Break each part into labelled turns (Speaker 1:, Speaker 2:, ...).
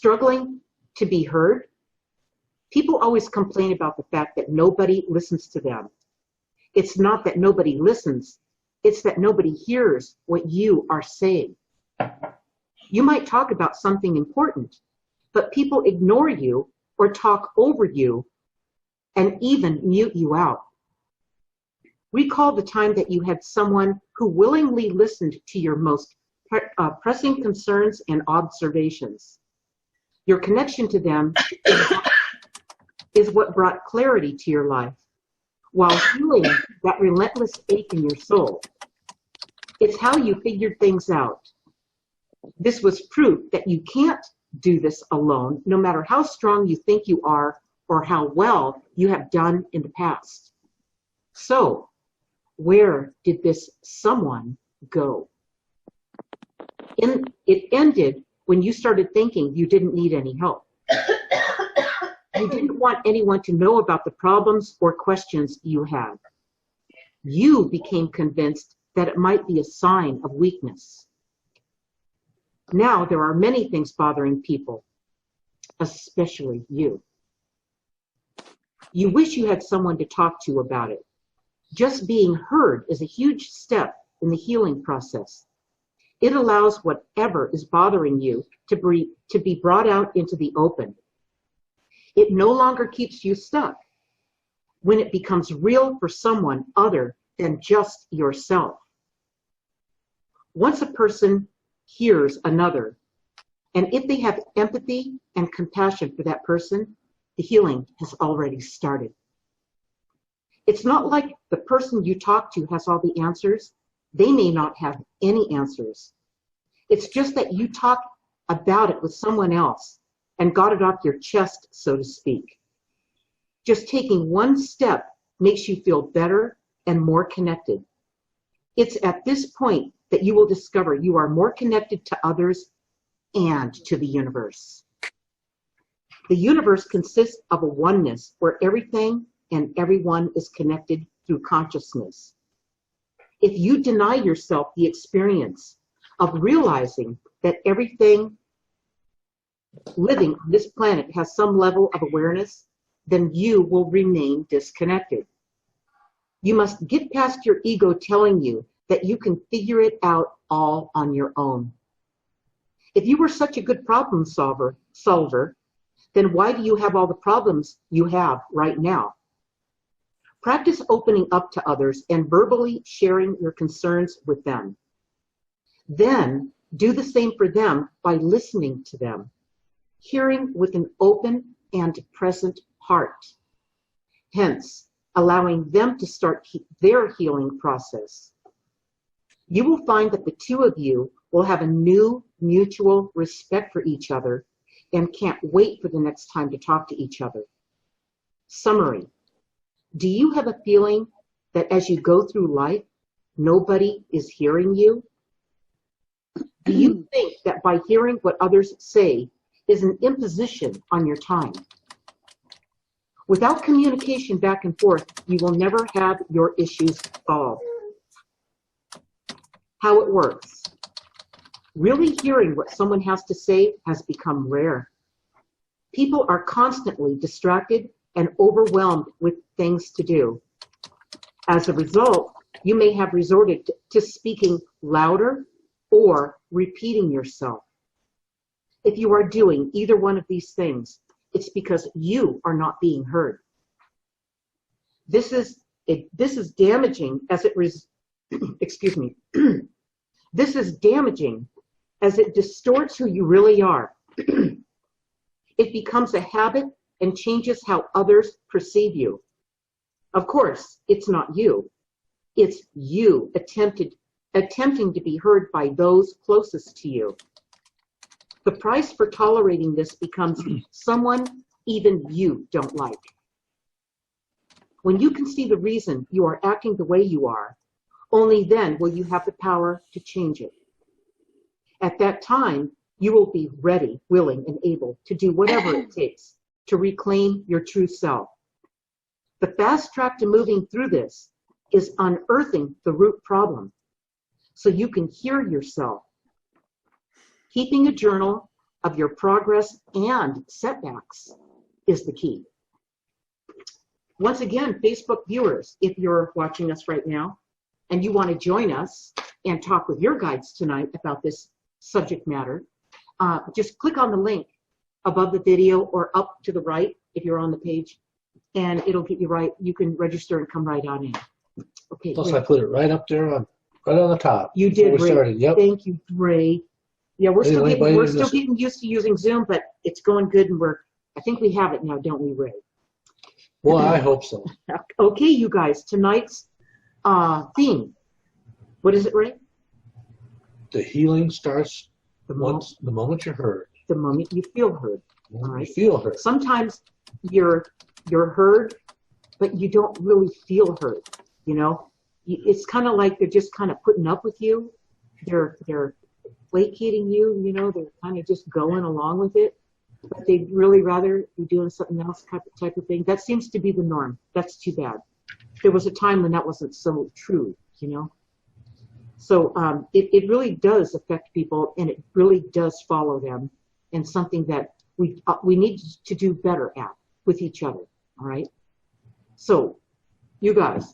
Speaker 1: Struggling to be heard? People always complain about the fact that nobody listens to them. It's not that nobody listens, it's that nobody hears what you are saying. You might talk about something important, but people ignore you or talk over you and even mute you out. Recall the time that you had someone who willingly listened to your most pressing concerns and observations. Your connection to them is what brought clarity to your life, while healing that relentless ache in your soul. It's how you figured things out. This was proof that you can't do this alone, no matter how strong you think you are or how well you have done in the past. So, where did this someone go? It ended when you started thinking you didn't need any help. You didn't want anyone to know about the problems or questions you had. You became convinced that it might be a sign of weakness. Now there are many things bothering people, especially you. You wish you had someone to talk to about it. Just being heard is a huge step in the healing process. It allows whatever is bothering you to be brought out into the open. It no longer keeps you stuck when it becomes real for someone other than just yourself. Once a person hears another, and if they have empathy and compassion for that person, the healing has already started. It's not like the person you talk to has all the answers. They may not have any answers. It's just that you talk about it with someone else and got it off your chest, so to speak. Just taking one step makes you feel better and more connected. It's at this point that you will discover you are more connected to others and to the universe. The universe consists of a oneness where everything and everyone is connected through consciousness. If you deny yourself the experience of realizing that everything living on this planet has some level of awareness, then you will remain disconnected. You must get past your ego telling you that you can figure it out all on your own. If you were such a good problem solver, then why do you have all the problems you have right now? Practice opening up to others and verbally sharing your concerns with them. Then do the same for them by listening to them, hearing with an open and present heart, hence allowing them to start their healing process. You will find that the two of you will have a new mutual respect for each other and can't wait for the next time to talk to each other. Summary. Do you have a feeling that as you go through life, nobody is hearing you? Do you think that by hearing what others say is an imposition on your time? Without communication back and forth, you will never have your issues solved. How it works. Really hearing what someone has to say has become rare. People are constantly distracted and overwhelmed with things to do. As a result, you may have resorted to speaking louder or repeating yourself. If you are doing either one of these things, it's because you are not being heard. This is damaging as it excuse me. This is damaging as it distorts who you really are. It becomes a habit and changes how others perceive you. Of course, it's not you. It's you attempting to be heard by those closest to you. The price for tolerating this becomes someone even you don't like. When you can see the reason you are acting the way you are, only then will you have the power to change it. At that time, you will be ready, willing, and able to do whatever it takes to reclaim your true self. The fast track to moving through this is unearthing the root problem so you can hear yourself. Keeping a journal of your progress and setbacks is the key. Once again, Facebook viewers, if you're watching us right now and you want to join us and talk with your guides tonight about this subject matter, just click on the link above the video or up to the right if you're on the page, and it'll get you right. You can register and come right on in. Okay.
Speaker 2: Plus, I put it right up there, right on the top.
Speaker 1: You did, Ray.
Speaker 2: Started. Yep.
Speaker 1: Thank you, Ray. Yeah, we're still getting used to using Zoom, but it's going good, and I think we have it now, don't we, Ray?
Speaker 2: Well, I hope so.
Speaker 1: Okay, you guys, tonight's theme. What is it, Ray?
Speaker 2: The healing starts the moment you're heard.
Speaker 1: The moment you feel heard. All right.
Speaker 2: You feel heard.
Speaker 1: Sometimes you're heard, but you don't really feel heard. You know, it's kind of like they're just kind of putting up with you. They're placating you. You know, they're kind of just going along with it. But they'd really rather be doing something else type of thing. That seems to be the norm. That's too bad. There was a time when that wasn't so true, you know. So it really does affect people, and it really does follow them, and something that we need to do better at with each other, all right? So, you guys,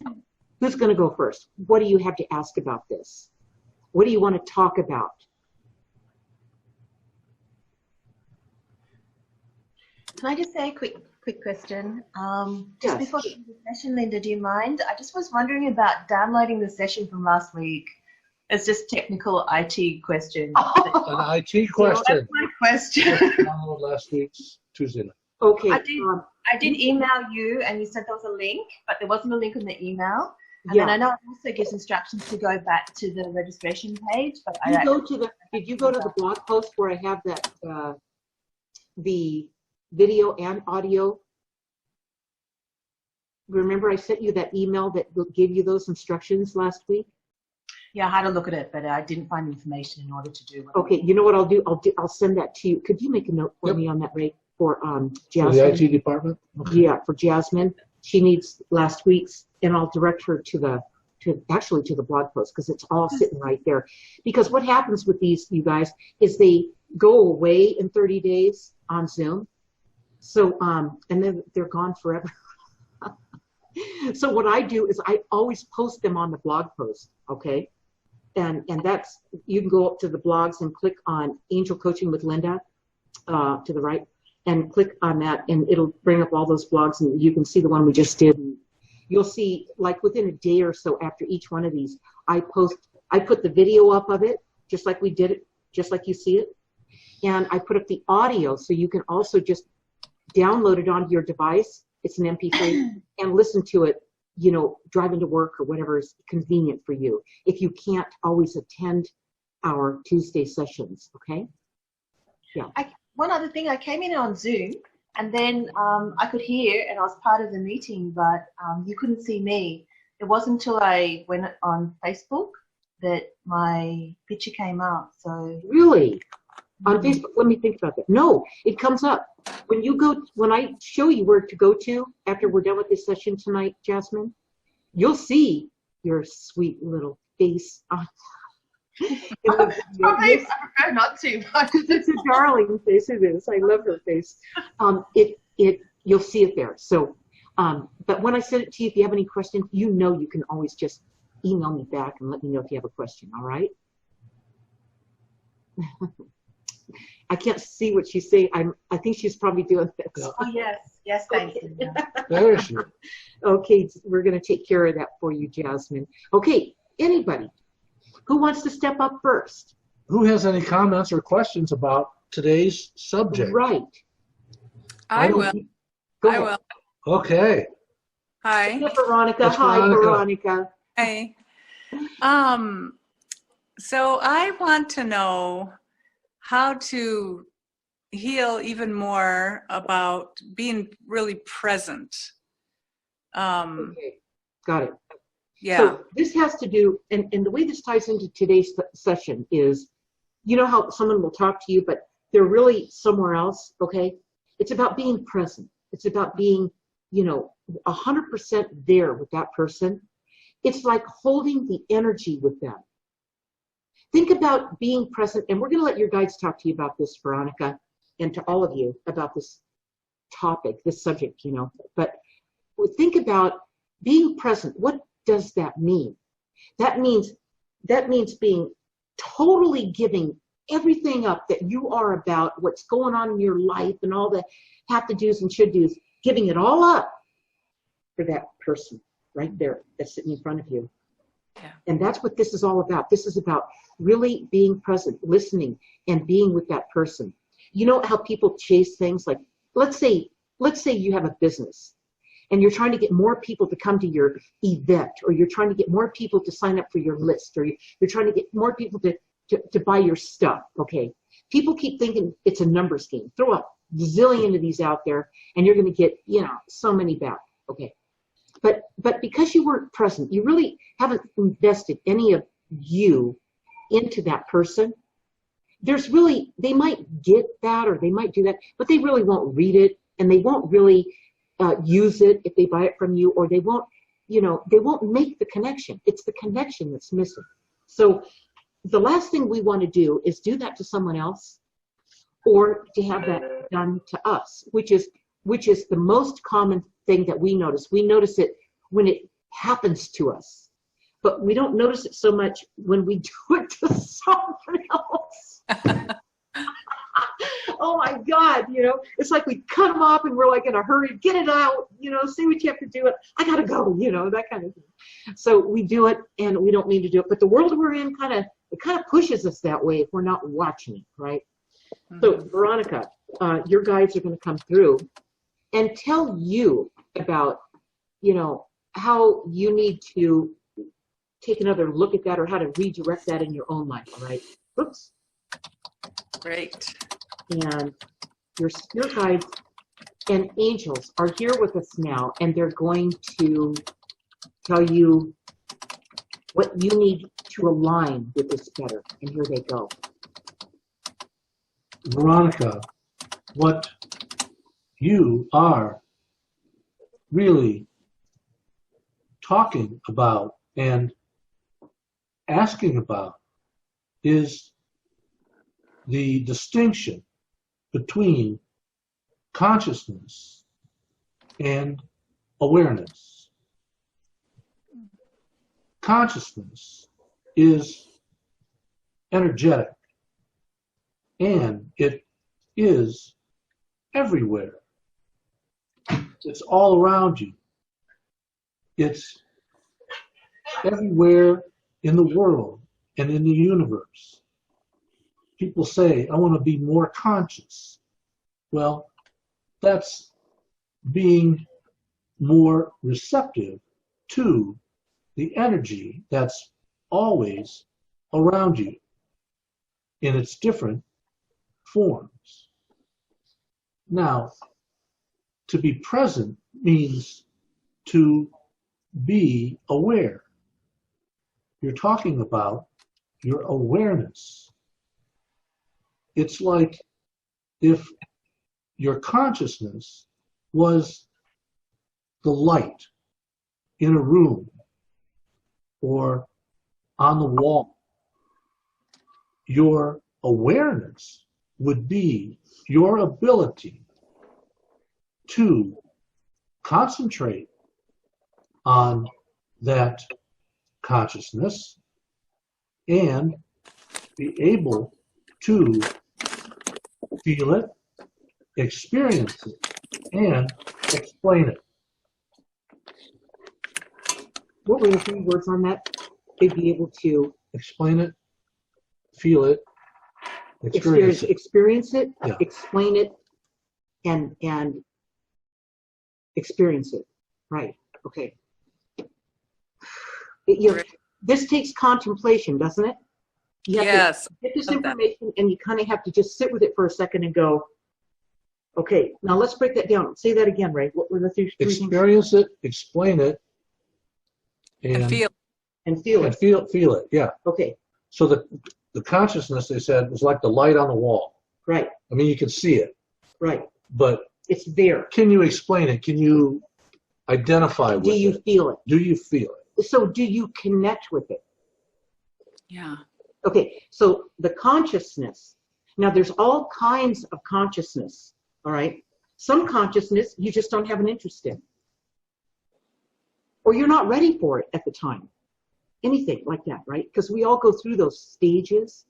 Speaker 1: who's going to go first? What do you have to ask about this? What do you want to talk about?
Speaker 3: Can I just say a quick question? Just
Speaker 1: Yes.
Speaker 3: before the session, Linda, do you mind? I just was wondering about downloading the session from last week. It's just technical IT question.
Speaker 2: An IT question.
Speaker 3: So that's my question.
Speaker 2: Download last week's Tuesday night.
Speaker 1: Okay.
Speaker 3: I did email you, and you said there was a link, but there wasn't a link on the email. And
Speaker 1: Yeah.
Speaker 3: then I know it also gives instructions to go back to the registration page, but
Speaker 1: Did you go to the blog post where I have that the video and audio? Remember I sent you that email that will give you those instructions last week?
Speaker 3: Yeah, I had a look at it, but I didn't find the information in order to do it.
Speaker 1: Okay, you know what I'll do? I'll send that to you. Could you make a note for me on that, Ray? For
Speaker 2: For
Speaker 1: Jasmine?
Speaker 2: the IT department? Okay.
Speaker 1: Yeah, for Jasmine. She needs last week's, and I'll direct her to the blog post, because it's all sitting right there. Because what happens with these, you guys, is they go away in 30 days on Zoom. So, and then they're gone forever. So what I do is I always post them on the blog post, okay? And that's, you can go up to the blogs and click on Angel Coaching with Linda to the right, and click on that, and it'll bring up all those blogs, and you can see the one we just did. And you'll see, like within a day or so after each one of these, I put the video up of it, just like we did it, just like you see it. And I put up the audio, so you can also just download it onto your device. It's an MP3, and listen to it, you know, driving to work or whatever is convenient for you, if you can't always attend our Tuesday sessions, okay? Yeah.
Speaker 3: One other thing, I came in on Zoom, and then I could hear, and I was part of the meeting, but you couldn't see me. It wasn't until I went on Facebook that my picture came up. So
Speaker 1: Really? On Facebook, let me think about that. No, it comes up. When I show you where to go to after we're done with this session tonight, Jasmine, you'll see your sweet little face on.
Speaker 3: I prefer not to. But
Speaker 1: It's a darling face, it is. I love her face. You'll see it there. So, but when I send it to you, if you have any questions, you know you can always just email me back and let me know if you have a question, all right? I can't see what she's saying. I think she's probably doing this.
Speaker 3: Oh, yes, thank you.
Speaker 2: There she is.
Speaker 1: Okay, we're going to take care of that for you, Jasmine. Okay, anybody who wants to step up first?
Speaker 2: Who has any comments or questions about today's subject?
Speaker 1: Right.
Speaker 4: I will.
Speaker 1: Go
Speaker 4: I
Speaker 1: ahead.
Speaker 4: will.
Speaker 2: Okay.
Speaker 4: Hi.
Speaker 1: Hey, Veronica.
Speaker 2: That's
Speaker 1: Hi,
Speaker 2: Veronica.
Speaker 1: Veronica.
Speaker 4: Hey. So I want to know how to heal even more about being really present.
Speaker 1: Okay, got it.
Speaker 4: Yeah.
Speaker 1: So this has to do, and the way this ties into today's session is, you know how someone will talk to you, but they're really somewhere else, okay? It's about being present. It's about being, 100% there with that person. It's like holding the energy with them. think about being present, and we're going to let your guides talk to you about this, Veronica, and to all of you about this topic, this subject, but think about being present. What does that mean? That means being totally giving everything up that you are about, what's going on in your life and all the have to do's and should do's, giving it all up for that person right there that's sitting in front of you.
Speaker 4: Yeah.
Speaker 1: And that's what this is all about. This is about really being present, listening, and being with that person. You know how people chase things? Like, let's say you have a business and you're trying to get more people to come to your event, or you're trying to get more people to sign up for your list, or you're trying to get more people to buy your stuff. Okay. People keep thinking it's a numbers game. Throw a zillion of these out there and you're going to get, so many back. Okay. But because you weren't present, you really haven't invested any of you into that person. They might get that, or they might do that, but they really won't read it, and they won't really use it if they buy it from you, or they won't make the connection. It's the connection that's missing. So the last thing we want to do is do that to someone else, or to have that done to us, which is the most common thing that we notice. We notice it when it happens to us, but we don't notice it so much when we do it to someone else. Oh my God, it's like we cut them off and we're like in a hurry, get it out, say what you have to do. I gotta go, that kind of thing. So we do it and we don't mean to do it, but the world we're in kind of pushes us that way if we're not watching it, right? Mm-hmm. So Veronica, your guides are going to come through and tell you about, how you need to take another look at that, or how to redirect that in your own life, all right? Oops.
Speaker 4: Great.
Speaker 1: And your spirit guides and angels are here with us now, and they're going to tell you what you need to align with this better. And here they go.
Speaker 2: Veronica, what you are really talking about and asking about is the distinction between consciousness and awareness. Consciousness is energetic, and it is everywhere. It's all around you. It's everywhere in the world and in the universe. People say, I want to be more conscious. Well, that's being more receptive to the energy that's always around you in its different forms. Now, to be present means to be aware. You're talking about your awareness. It's like if your consciousness was the light in a room or on the wall. Your awareness would be your ability to concentrate on that consciousness and be able to feel it, experience it, and explain it.
Speaker 1: What were the 3 words on that? They'd be able to
Speaker 2: explain it, feel it, experience
Speaker 1: it,
Speaker 2: yeah.
Speaker 1: Explain it, and experience it. Right. Okay. This takes contemplation, doesn't it? You have
Speaker 4: Yes.
Speaker 1: to get this information, and you kind of have to just sit with it for a second and go, okay, now let's break that down. Say that again, Ray. What were the 3 things?
Speaker 2: Experience it, explain it, and
Speaker 4: feel it.
Speaker 1: And feel it.
Speaker 2: Feel it, yeah.
Speaker 1: Okay.
Speaker 2: So the consciousness, they said, was like the light on the wall.
Speaker 1: Right.
Speaker 2: I mean, you can see it.
Speaker 1: Right.
Speaker 2: But
Speaker 1: it's there.
Speaker 2: Can you explain it? Can you identify with it?
Speaker 1: Do you feel it?
Speaker 2: Do you feel it?
Speaker 1: So do you connect with it?
Speaker 4: Yeah.
Speaker 1: Okay, so the consciousness. Now, there's all kinds of consciousness, all right? Some consciousness you just don't have an interest in. Or you're not ready for it at the time. Anything like that, right? Because we all go through those stages.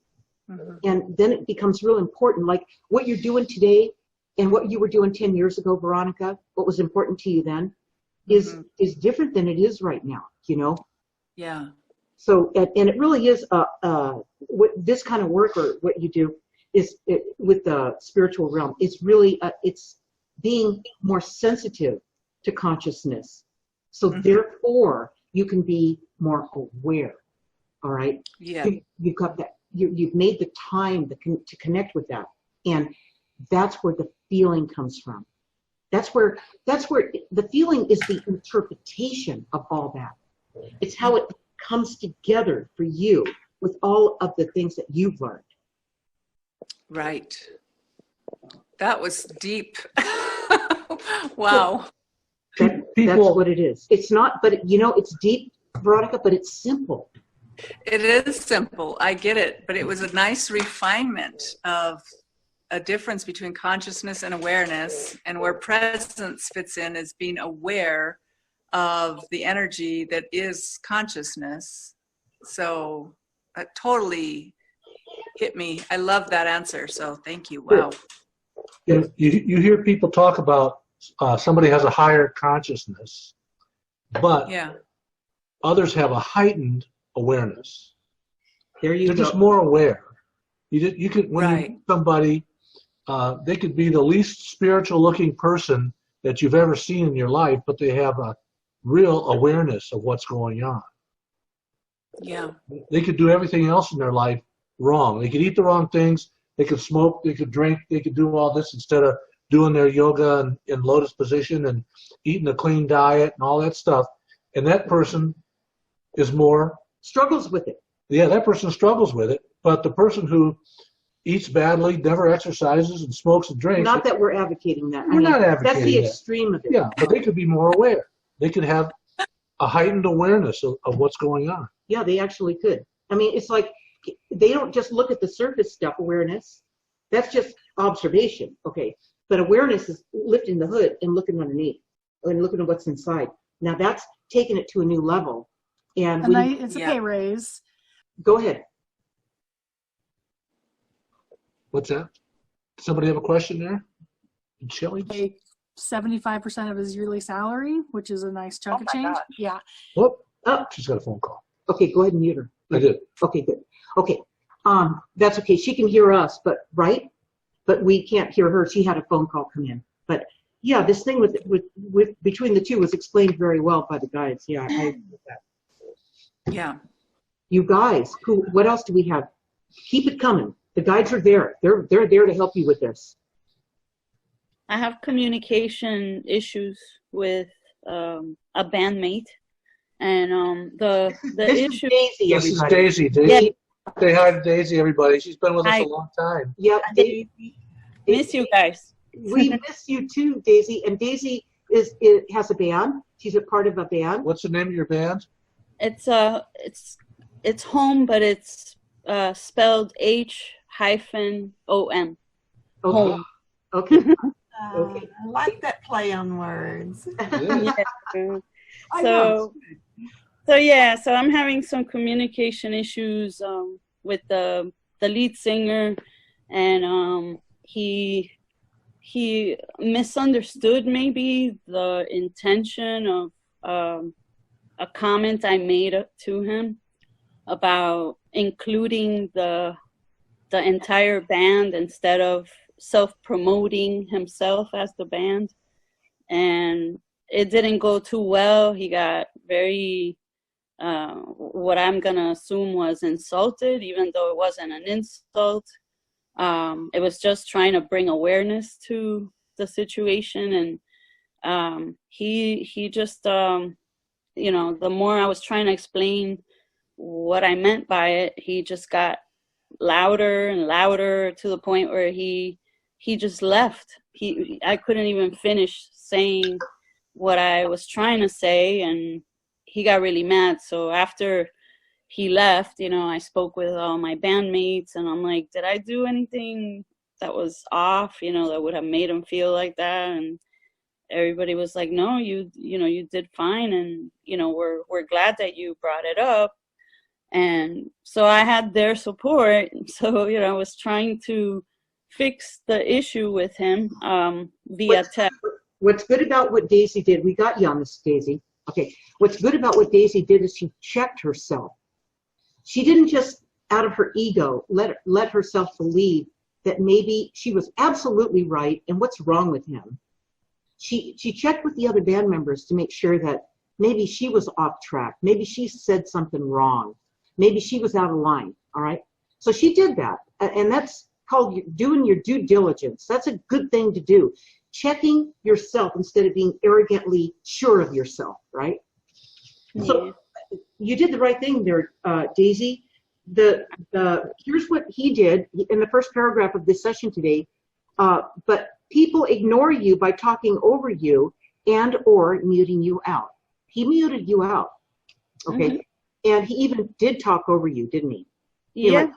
Speaker 1: Mm-hmm. And then it becomes real important. Like what you're doing today and what you were doing 10 years ago, Veronica, what was important to you then is different than it is right now, you know?
Speaker 4: Yeah.
Speaker 1: So, and it really is, what this kind of work or what you do is with the spiritual realm. It's really, it's being more sensitive to consciousness. So therefore, you can be more aware. All right.
Speaker 4: Yeah.
Speaker 1: You've got that. You've made the time to connect with that, and that's where the feeling comes from. That's where the feeling is the interpretation of all that. It's how it comes together for you with all of the things that you've learned.
Speaker 4: Right. That was deep. Wow.
Speaker 1: That's what it is. It's not, but you know, it's deep, Veronica, but it's simple.
Speaker 4: It is simple. I get it. But it was a nice refinement of a difference between consciousness and awareness, and where presence fits in as being aware of the energy that is consciousness. So that totally hit me. I love that answer. So thank you. Wow.
Speaker 2: You hear people talk about somebody has a higher consciousness, but others have a heightened awareness.
Speaker 1: There you
Speaker 2: They're
Speaker 1: go.
Speaker 2: just more aware. You could when you meet somebody, they could be the least spiritual looking person that you've ever seen in your life, but they have a real awareness of what's going on.
Speaker 4: Yeah.
Speaker 2: They could do everything else in their life wrong. They could eat the wrong things. They could smoke. They could drink. They could do all this instead of doing their yoga in lotus position and eating a clean diet and all that stuff. And that person is more
Speaker 1: struggles with it.
Speaker 2: Yeah, that person struggles with it. But the person who eats badly, never exercises, and smokes and drinks.
Speaker 1: Not that we're advocating that.
Speaker 2: We're not advocating
Speaker 1: that's the
Speaker 2: that.
Speaker 1: extreme of it.
Speaker 2: Yeah, but they could be more aware. They could have a heightened awareness of what's going on.
Speaker 1: Yeah, they actually could. I mean, it's like they don't just look at the surface stuff, awareness. That's just observation, okay? But awareness is lifting the hood and looking underneath and looking at what's inside. Now that's taking it to a new level. And
Speaker 5: it's okay, Raise.
Speaker 1: Go ahead.
Speaker 2: What's that? Somebody have a question there? Chili?
Speaker 5: 75% of his yearly salary, which is a nice chunk of change.
Speaker 3: God.
Speaker 5: Yeah.
Speaker 2: Whoop. Oh, she's got a phone call.
Speaker 1: Okay, go ahead and mute her.
Speaker 2: I did.
Speaker 1: Okay, good. Okay. That's okay. She can hear us, but we can't hear her. She had a phone call come in. But yeah, this thing with between the two was explained very well by the guides. Yeah, I agree with that.
Speaker 4: Yeah.
Speaker 1: You guys, what else do we have? Keep it coming. The guides are there. They're there to help you with this.
Speaker 6: I have communication issues with a bandmate, and the issue.
Speaker 1: Daisy,
Speaker 2: this is
Speaker 1: everybody.
Speaker 2: Daisy. Daisy. Say hi to Daisy, everybody. She's been with us a long time.
Speaker 1: Yeah, Daisy.
Speaker 6: Miss you guys.
Speaker 1: We miss you too, Daisy. And Daisy has a band. She's a part of a band.
Speaker 2: What's the name of your band?
Speaker 6: It's home, but it's spelled H-O-M. Home.
Speaker 1: Okay. Okay.
Speaker 7: I like that play on words.
Speaker 6: Yeah. So I'm having some communication issues with the lead singer, and he misunderstood maybe the intention of a comment I made to him about including the entire band instead of self-promoting himself as the band, and it didn't go too well. He got very what I'm gonna assume was insulted, even though it wasn't an insult. It was just trying to bring awareness to the situation, and he just the more I was trying to explain what I meant by it, he just got louder and louder to the point where he just left. I couldn't even finish saying what I was trying to say, and he got really mad. So after he left, I spoke with all my bandmates, and I'm like, did I do anything that was off, that would have made him feel like that? And everybody was like, no, you did fine, and we're glad that you brought it up. And so I had their support. So I was trying to fix the issue with him via text.
Speaker 1: What's good about what Daisy did, we got you on this, Daisy. Okay, what's good about what Daisy did is she checked herself. She didn't just, out of her ego, let herself believe that maybe she was absolutely right and what's wrong with him. She checked with the other band members to make sure that maybe she was off track. Maybe she said something wrong. Maybe she was out of line, all right? So she did that, and that's called doing your due diligence. That's a good thing to do. Checking yourself instead of being arrogantly sure of yourself, right? Yeah. So you did the right thing there, Daisy. Here's what he did in the first paragraph of this session today. But people ignore you by talking over you and or muting you out. He muted you out, okay? Mm-hmm. And he even did talk over you, didn't he?
Speaker 6: Yeah.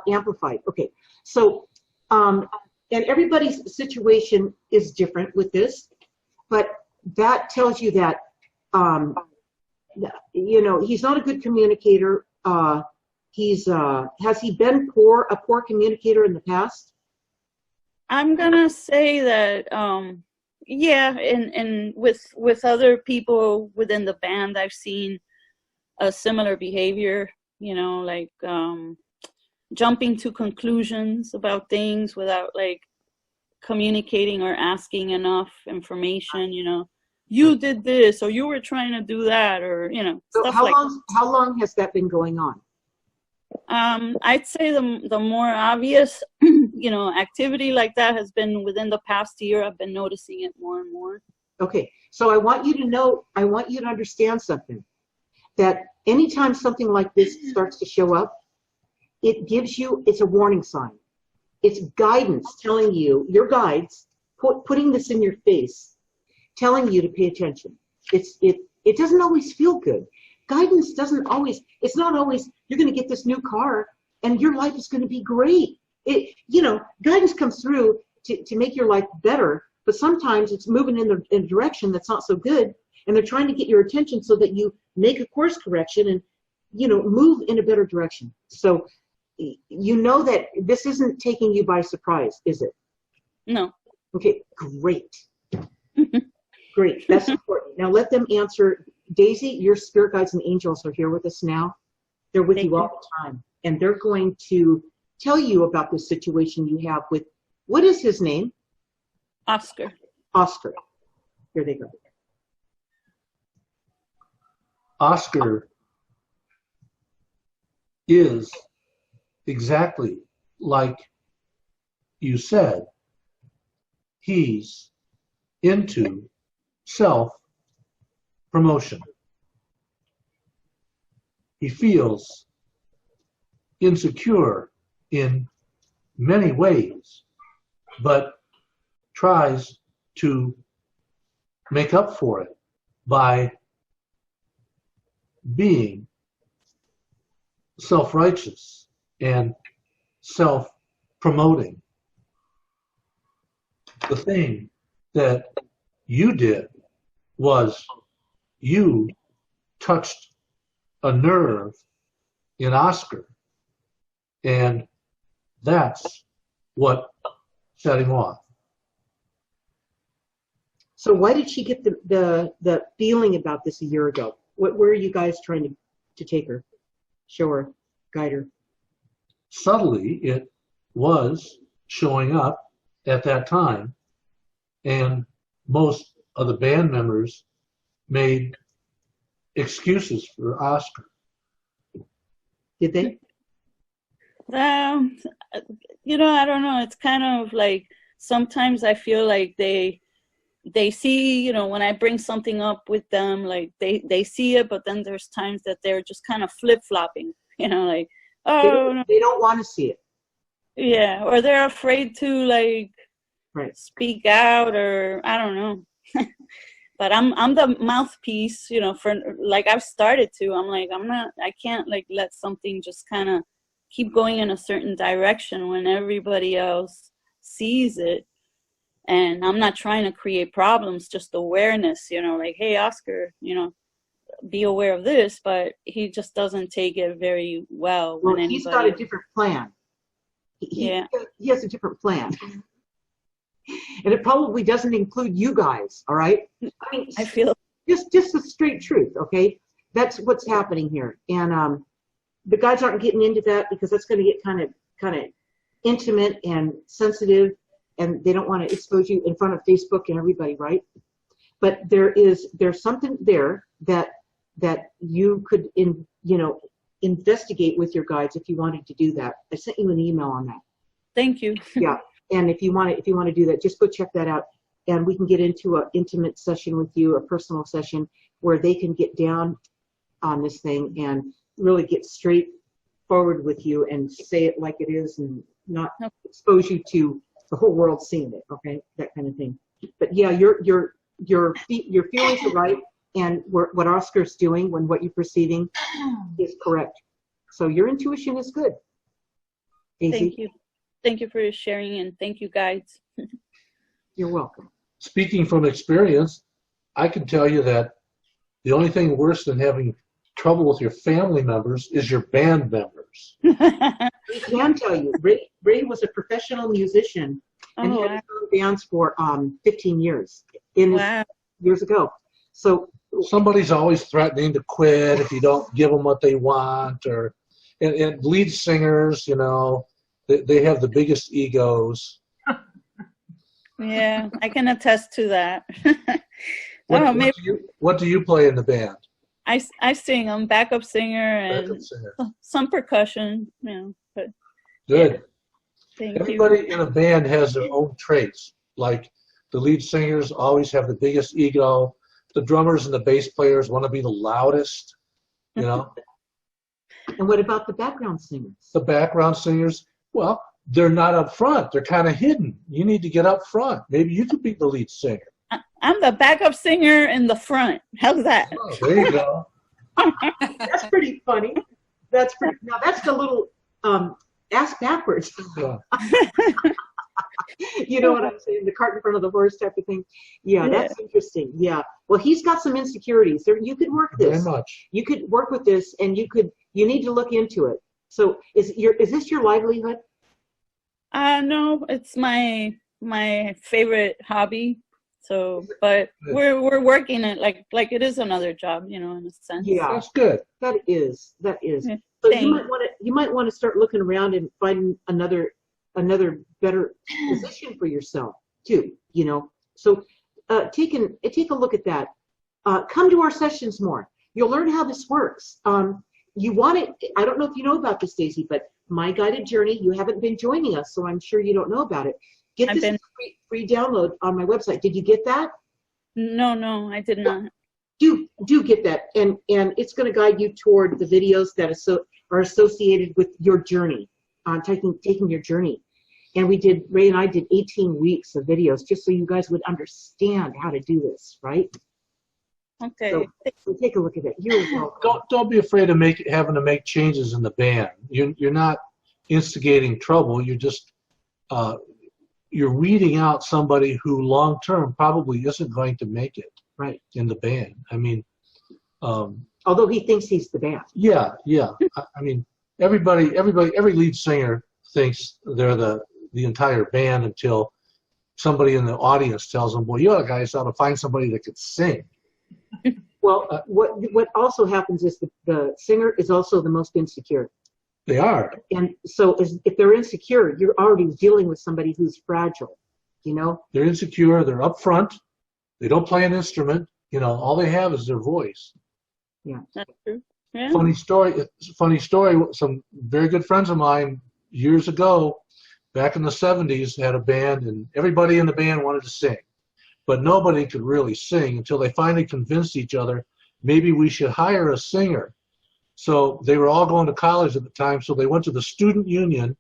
Speaker 1: Amplified. Okay. So, and everybody's situation is different with this, but that tells you that, he's not a good communicator. Has he been a poor communicator in the past?
Speaker 6: I'm gonna say that, yeah, and with other people within the band, I've seen a similar behavior, like jumping to conclusions about things without like communicating or asking enough information. You did this, or you were trying to do that, or
Speaker 1: So
Speaker 6: stuff
Speaker 1: how long has that been going on?
Speaker 6: I'd say the more obvious, activity like that has been within the past year. I've been noticing it more and more.
Speaker 1: Okay, so I want you to understand something, that anytime something like this starts to show up, it's a warning sign. It's guidance telling you, your guides, putting this in your face, telling you to pay attention. It doesn't always feel good. Guidance doesn't always, it's not always, you're going to get this new car and your life is going to be great. Guidance comes through to make your life better, but sometimes it's moving in a direction that's not so good, and they're trying to get your attention so that you make a course correction and, move in a better direction. So, that this isn't taking you by surprise, is it?
Speaker 6: No.
Speaker 1: Okay, great. Great, that's important. Now let them answer. Daisy, your spirit guides and angels are here with us now. They're with you all the time. And they're going to tell you about this situation you have with, what is his name?
Speaker 6: Oscar.
Speaker 1: Oscar. Here they go.
Speaker 2: Oscar is exactly like you said. He's into self-promotion. He feels insecure in many ways, but tries to make up for it by being self-righteous and self-promoting. The thing that you did was you touched a nerve in Oscar, and that's what set him off.
Speaker 1: So why did she get the feeling about this a year ago? Where are you guys trying to take her, show her, guide her?
Speaker 2: Subtly, it was showing up at that time, and most of the band members made excuses for Oscar.
Speaker 1: Did they?
Speaker 6: I don't know. It's kind of like sometimes I feel like they see, when I bring something up with them, like they see it, but then there's times that they're just kind of flip-flopping, like, oh,
Speaker 1: they don't want to see it.
Speaker 6: Yeah, or they're afraid to, like,
Speaker 1: right,
Speaker 6: speak out, or I don't know. but I'm the mouthpiece, you know, for like I've started to. I'm like, I can't like let something just kind of keep going in a certain direction when everybody else sees it. And I'm not trying to create problems, just awareness, you know, like, hey, Oscar, you know, be aware of this, but he just doesn't take it very well.
Speaker 1: Well,
Speaker 6: when
Speaker 1: he's got a different plan.
Speaker 6: Yeah.
Speaker 1: He has a different plan. And it probably doesn't include you guys, all right? I mean,
Speaker 6: I feel
Speaker 1: just the straight truth, okay? That's what's happening here. And the guys aren't getting into that because that's going to get kind of intimate and sensitive, and they don't want to expose you in front of Facebook and everybody, right? But there's something there that you could investigate with your guides if you wanted to do that. I sent you an email on that.
Speaker 6: Thank you.
Speaker 1: Yeah, and if you want to do that, just go check that out, and we can get into an intimate session with you, a personal session where they can get down on this thing and really get straight forward with you and say it like it is and not expose you to the whole world seeing it. Okay, that kind of thing. But yeah, your feelings are right, and what Oscar's doing when what you're perceiving is correct. So your intuition is good. Daisy.
Speaker 6: Thank you. Thank you for sharing, and thank you, guides.
Speaker 1: You're welcome.
Speaker 2: Speaking from experience, I can tell you that the only thing worse than having trouble with your family members is your band members.
Speaker 1: I can tell you, Ray was a professional musician, and he had his own bands for 15 years. Years ago. So
Speaker 2: somebody's always threatening to quit if you don't give them what they want, and lead singers, you know, they have the biggest egos.
Speaker 6: Yeah, I can attest to that.
Speaker 2: What do you play in the band?
Speaker 6: I sing. I'm backup singer and some percussion, you know. But
Speaker 2: good.
Speaker 6: Everybody
Speaker 2: in a band has their own traits. Like the lead singers always have the biggest ego. The drummers and the bass players want to be the loudest, you know.
Speaker 1: And what about the background singers?
Speaker 2: The background singers, well, they're not up front. They're kind of hidden. You need to get up front. Maybe you could be the lead singer.
Speaker 6: I'm the backup singer in the front. How's that?
Speaker 2: Oh, there you go.
Speaker 1: That's pretty funny. Now that's the little ass backwards.
Speaker 2: Yeah.
Speaker 1: You know what I'm saying? The cart in front of the horse type of thing. Yeah, that's interesting. Yeah. Well, he's got some insecurities. You could work this.
Speaker 2: Very much.
Speaker 1: You could work with this, and you need to look into it. So is this your livelihood?
Speaker 6: No, it's my favorite hobby. So, but we're working it like it is another job, you know, in a sense.
Speaker 1: Yeah,
Speaker 2: that's good.
Speaker 1: That is.
Speaker 6: Yeah,
Speaker 1: so you might want to start looking around and find another better position for yourself too. You know, so take a look at that. Come to our sessions more. You'll learn how this works. You want it. I don't know if you know about this, Daisy, but my guided journey. You haven't been joining us, so I'm sure you don't know about it. Get this free download on my website. Did you get that? No, I did not. Do get that, and it's going to guide you toward the videos that are associated with your journey, taking your journey. And Ray and I did 18 weeks of videos just so you guys would understand how to do this, right?
Speaker 6: Okay.
Speaker 1: So take a look at it. You're welcome.
Speaker 2: Don't be afraid of having to make changes in the band. You're not instigating trouble. You're just you're weeding out somebody who long term probably isn't going to make it right in the band. I mean,
Speaker 1: although he thinks he's the band.
Speaker 2: Yeah. I mean, every lead singer thinks they're the entire band until somebody in the audience tells them, "Well, you guys ought to find somebody that could sing."
Speaker 1: Well, what also happens is the singer is also the most insecure.
Speaker 2: They are.
Speaker 1: And so if they're insecure, you're already dealing with somebody who's fragile, you know?
Speaker 2: They're insecure. They're up front. They don't play an instrument. You know, all they have is their voice.
Speaker 1: Yeah.
Speaker 6: That's true. Yeah.
Speaker 2: Funny story. Some very good friends of mine years ago, back in the 70s, had a band, and everybody in the band wanted to sing. But nobody could really sing until they finally convinced each other, maybe we should hire a singer. So they were all going to college at the time, so they went to the student union,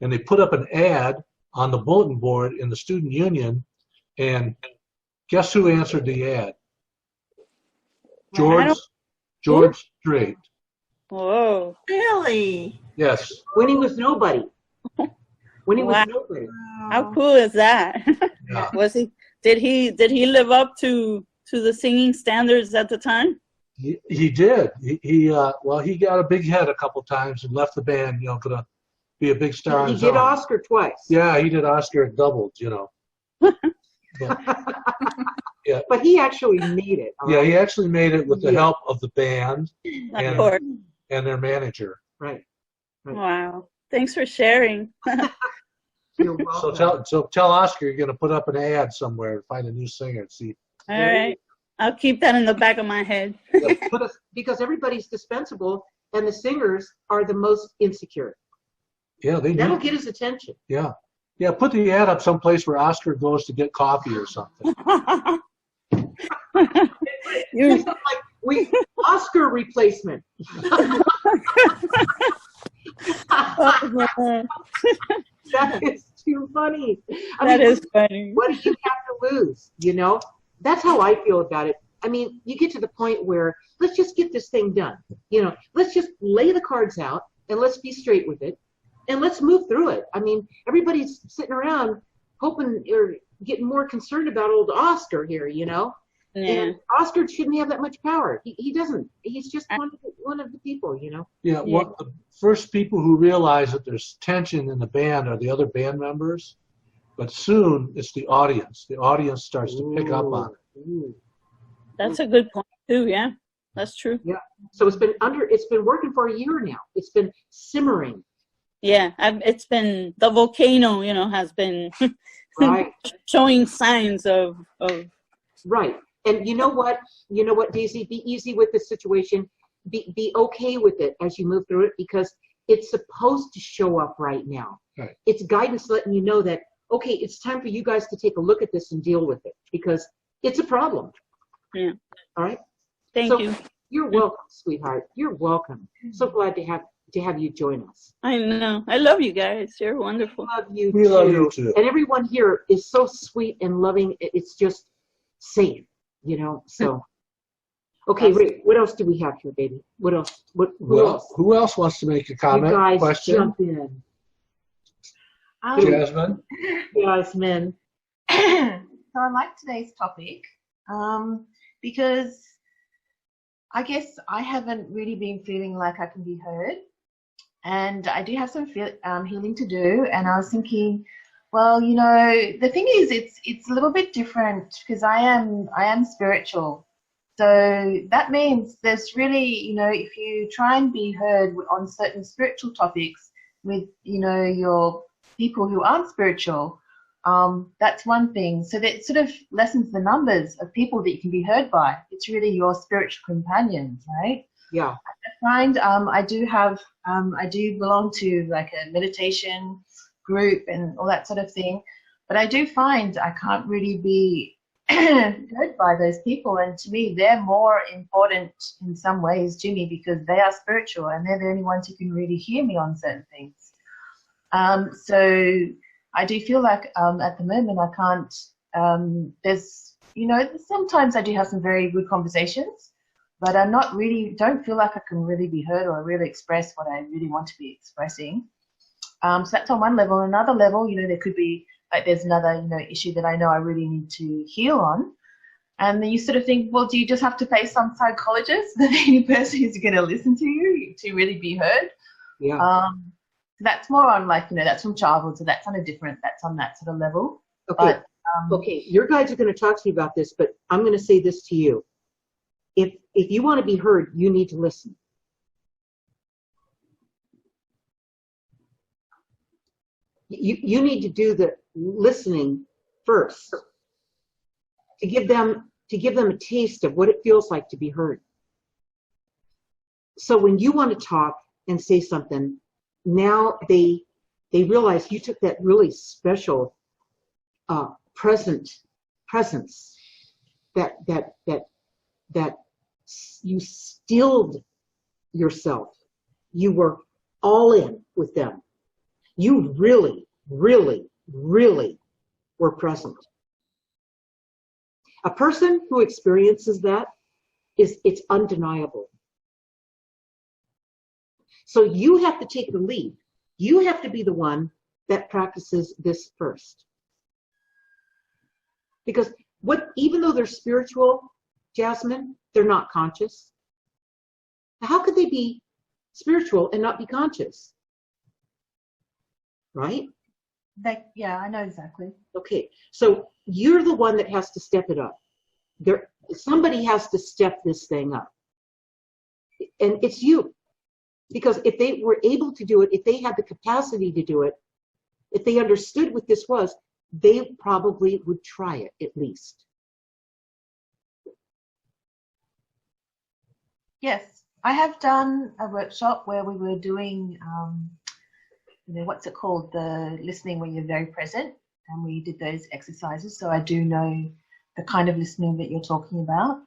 Speaker 2: and they put up an ad on the bulletin board in the student union, and guess who answered the ad?
Speaker 6: I
Speaker 2: George Strait.
Speaker 6: Whoa.
Speaker 7: Really?
Speaker 2: Yes.
Speaker 1: When he was nobody. When he was
Speaker 6: Wow.
Speaker 1: nobody.
Speaker 6: How cool is that?
Speaker 2: Yeah.
Speaker 6: Was he? Did he live up to the singing standards at the time?
Speaker 2: He did. Well, he got a big head a couple times and left the band. You know, gonna be a big star on
Speaker 1: He
Speaker 2: his
Speaker 1: did
Speaker 2: own.
Speaker 1: Oscar twice.
Speaker 2: Yeah, he did Oscar doubled. You know. But, yeah.
Speaker 1: But he actually made it. all
Speaker 2: Yeah,
Speaker 1: right?
Speaker 2: he actually made it with the
Speaker 1: Yeah.
Speaker 2: help of the band
Speaker 6: Of course.
Speaker 2: and their manager.
Speaker 1: Right.
Speaker 6: Wow. Thanks for sharing.
Speaker 1: You're welcome.
Speaker 2: So tell Oscar you're going to put up an ad somewhere and find a new singer and see.
Speaker 6: All right. I'll keep that in the back of my head.
Speaker 1: Because everybody's dispensable, and the singers are the most insecure.
Speaker 2: Yeah,
Speaker 1: That'll get his attention.
Speaker 2: Yeah. Yeah, put the ad up someplace where Oscar goes to get coffee or something.
Speaker 1: It's not like Oscar replacement. That is too funny.
Speaker 6: That is funny.
Speaker 1: What do you have to lose? You know, that's how I feel about it. I mean, you get to the point where let's just get this thing done. You know, let's just lay the cards out and let's be straight with it and let's move through it. I mean, everybody's sitting around hoping or getting more concerned about old Oscar here, you know.
Speaker 6: Yeah.
Speaker 1: And Oscar shouldn't have that much power. He doesn't. He's just one of the people, you know.
Speaker 2: Yeah, well, the first people who realize that there's tension in the band are the other band members, but soon it's the audience. The audience starts to pick up on it.
Speaker 1: Ooh.
Speaker 6: That's a good point too. Yeah, that's true.
Speaker 1: Yeah. So it's been working for a year now. It's been simmering.
Speaker 6: Yeah, it's been the volcano. You know, has been
Speaker 1: Right.
Speaker 6: showing signs of.
Speaker 1: Right. And you know what, Daisy, be easy with the situation. Be okay with it as you move through it, because it's supposed to show up right now.
Speaker 2: Right.
Speaker 1: It's guidance letting you know that, okay, it's time for you guys to take a look at this and deal with it, because it's a problem.
Speaker 6: Yeah.
Speaker 1: All right.
Speaker 6: Thank you.
Speaker 1: You're welcome, sweetheart. You're welcome. So glad to have you join us.
Speaker 6: I know. I love you guys. You're wonderful.
Speaker 1: Love you
Speaker 2: We
Speaker 1: too.
Speaker 2: love you too.
Speaker 1: And everyone here is so sweet and loving. It's just safe, you know. So, okay, Rick, what else do we have here, baby? What else?
Speaker 2: Who else wants to make a comment?
Speaker 1: You guys
Speaker 2: question?
Speaker 1: jump in.
Speaker 2: Jasmine?
Speaker 1: Jasmine.
Speaker 3: So I like today's topic because I guess I haven't really been feeling like I can be heard, and I do have some healing to do. And I was thinking, well, you know, the thing is, it's a little bit different because I am spiritual. So that means there's really, you know, if you try and be heard on certain spiritual topics with, you know, your people who aren't spiritual, that's one thing. So that sort of lessens the numbers of people that you can be heard by. It's really your spiritual companions, right?
Speaker 1: Yeah.
Speaker 3: I find I do belong to like a meditation group and all that sort of thing, but I do find I can't really be heard by those people, and to me they're more important in some ways to me because they are spiritual and they're the only ones who can really hear me on certain things. So I do feel like at the moment I can't, there's, you know, sometimes I do have some very good conversations, but don't feel like I can really be heard or really express what I really want to be expressing. So that's on one level. Another level, you know, there could be like there's another, you know, issue that I know I really need to heal on. And then you sort of think, well, do you just have to pay some psychologist, the only person who's going to listen to you to really be heard?
Speaker 1: Yeah.
Speaker 3: That's more on like, you know, that's from childhood, so that's on that sort of level.
Speaker 1: Okay.
Speaker 3: But,
Speaker 1: Okay. Your guides are going to talk to you about this, but I'm going to say this to you. If you want to be heard, you need to listen. You need to do the listening first to give them a taste of what it feels like to be heard. So when you want to talk and say something, now they realize you took that really special presence that you stilled yourself. You were all in with them. You really, really, really were present. A person who experiences that it's undeniable. So you have to take the lead. You have to be the one that practices this first. Because even though they're spiritual, Jasmine, they're not conscious. How could they be spiritual and not be conscious? Right?
Speaker 3: Yeah, I know exactly.
Speaker 1: Okay, so you're the one that has to step it up. Somebody has to step this thing up. And it's you. Because if they were able to do it, if they had the capacity to do it, if they understood what this was, they probably would try it at least.
Speaker 3: Yes, I have done a workshop where we were doing, what's it called? The listening when you're very present. And we did those exercises. So I do know the kind of listening that you're talking about.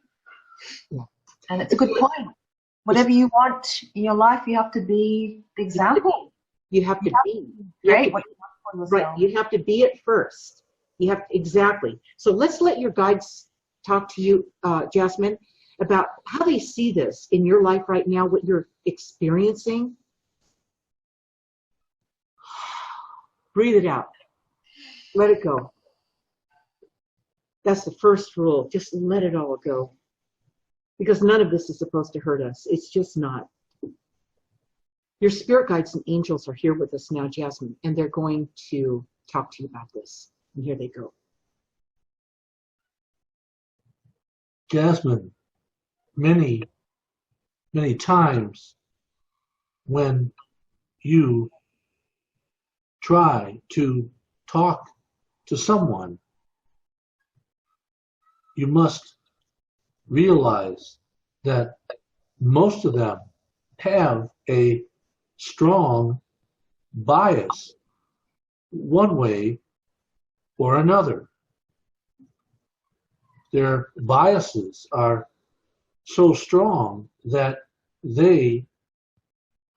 Speaker 1: Yeah.
Speaker 3: And it's a good point. Whatever you want in your life, you have to be the example.
Speaker 1: You have to be.
Speaker 3: Great. What you want for yourself.
Speaker 1: Right. You have to be it first. Exactly. So let's let your guides talk to you, Jasmine, about how they see this in your life right now, what you're experiencing. Breathe it out. Let it go. That's the first rule. Just let it all go. Because none of this is supposed to hurt us. It's just not. Your spirit guides and angels are here with us now, Jasmine, and they're going to talk to you about this. And here they go.
Speaker 2: Jasmine, many, many times when you try to talk to someone, you must realize that most of them have a strong bias one way or another. Their biases are so strong that they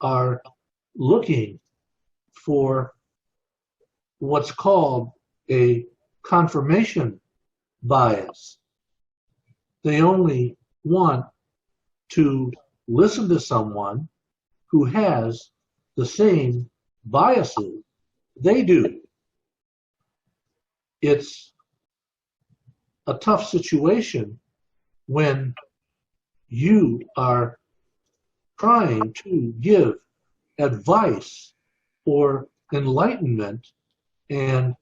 Speaker 2: are looking for what's called a confirmation bias. They only want to listen to someone who has the same biases they do. It's a tough situation when you are trying to give advice or enlightenment and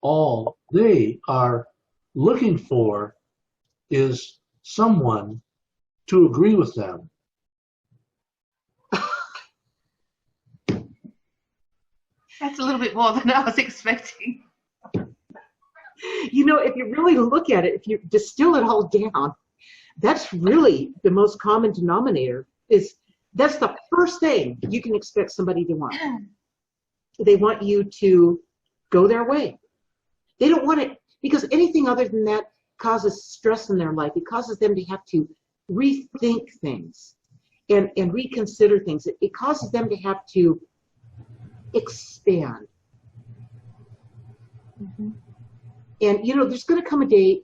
Speaker 2: all they are looking for is someone to agree with them.
Speaker 3: That's a little bit more than I was expecting.
Speaker 1: You know, if you really look at it, if you distill it all down, that's really the most common denominator. That's the first thing you can expect somebody to want. They want you to go their way. They don't want it, because anything other than that causes stress in their life. It causes them to have to rethink things and reconsider things. It causes them to have to expand.
Speaker 3: Mm-hmm.
Speaker 1: And, you know, there's going to come a day,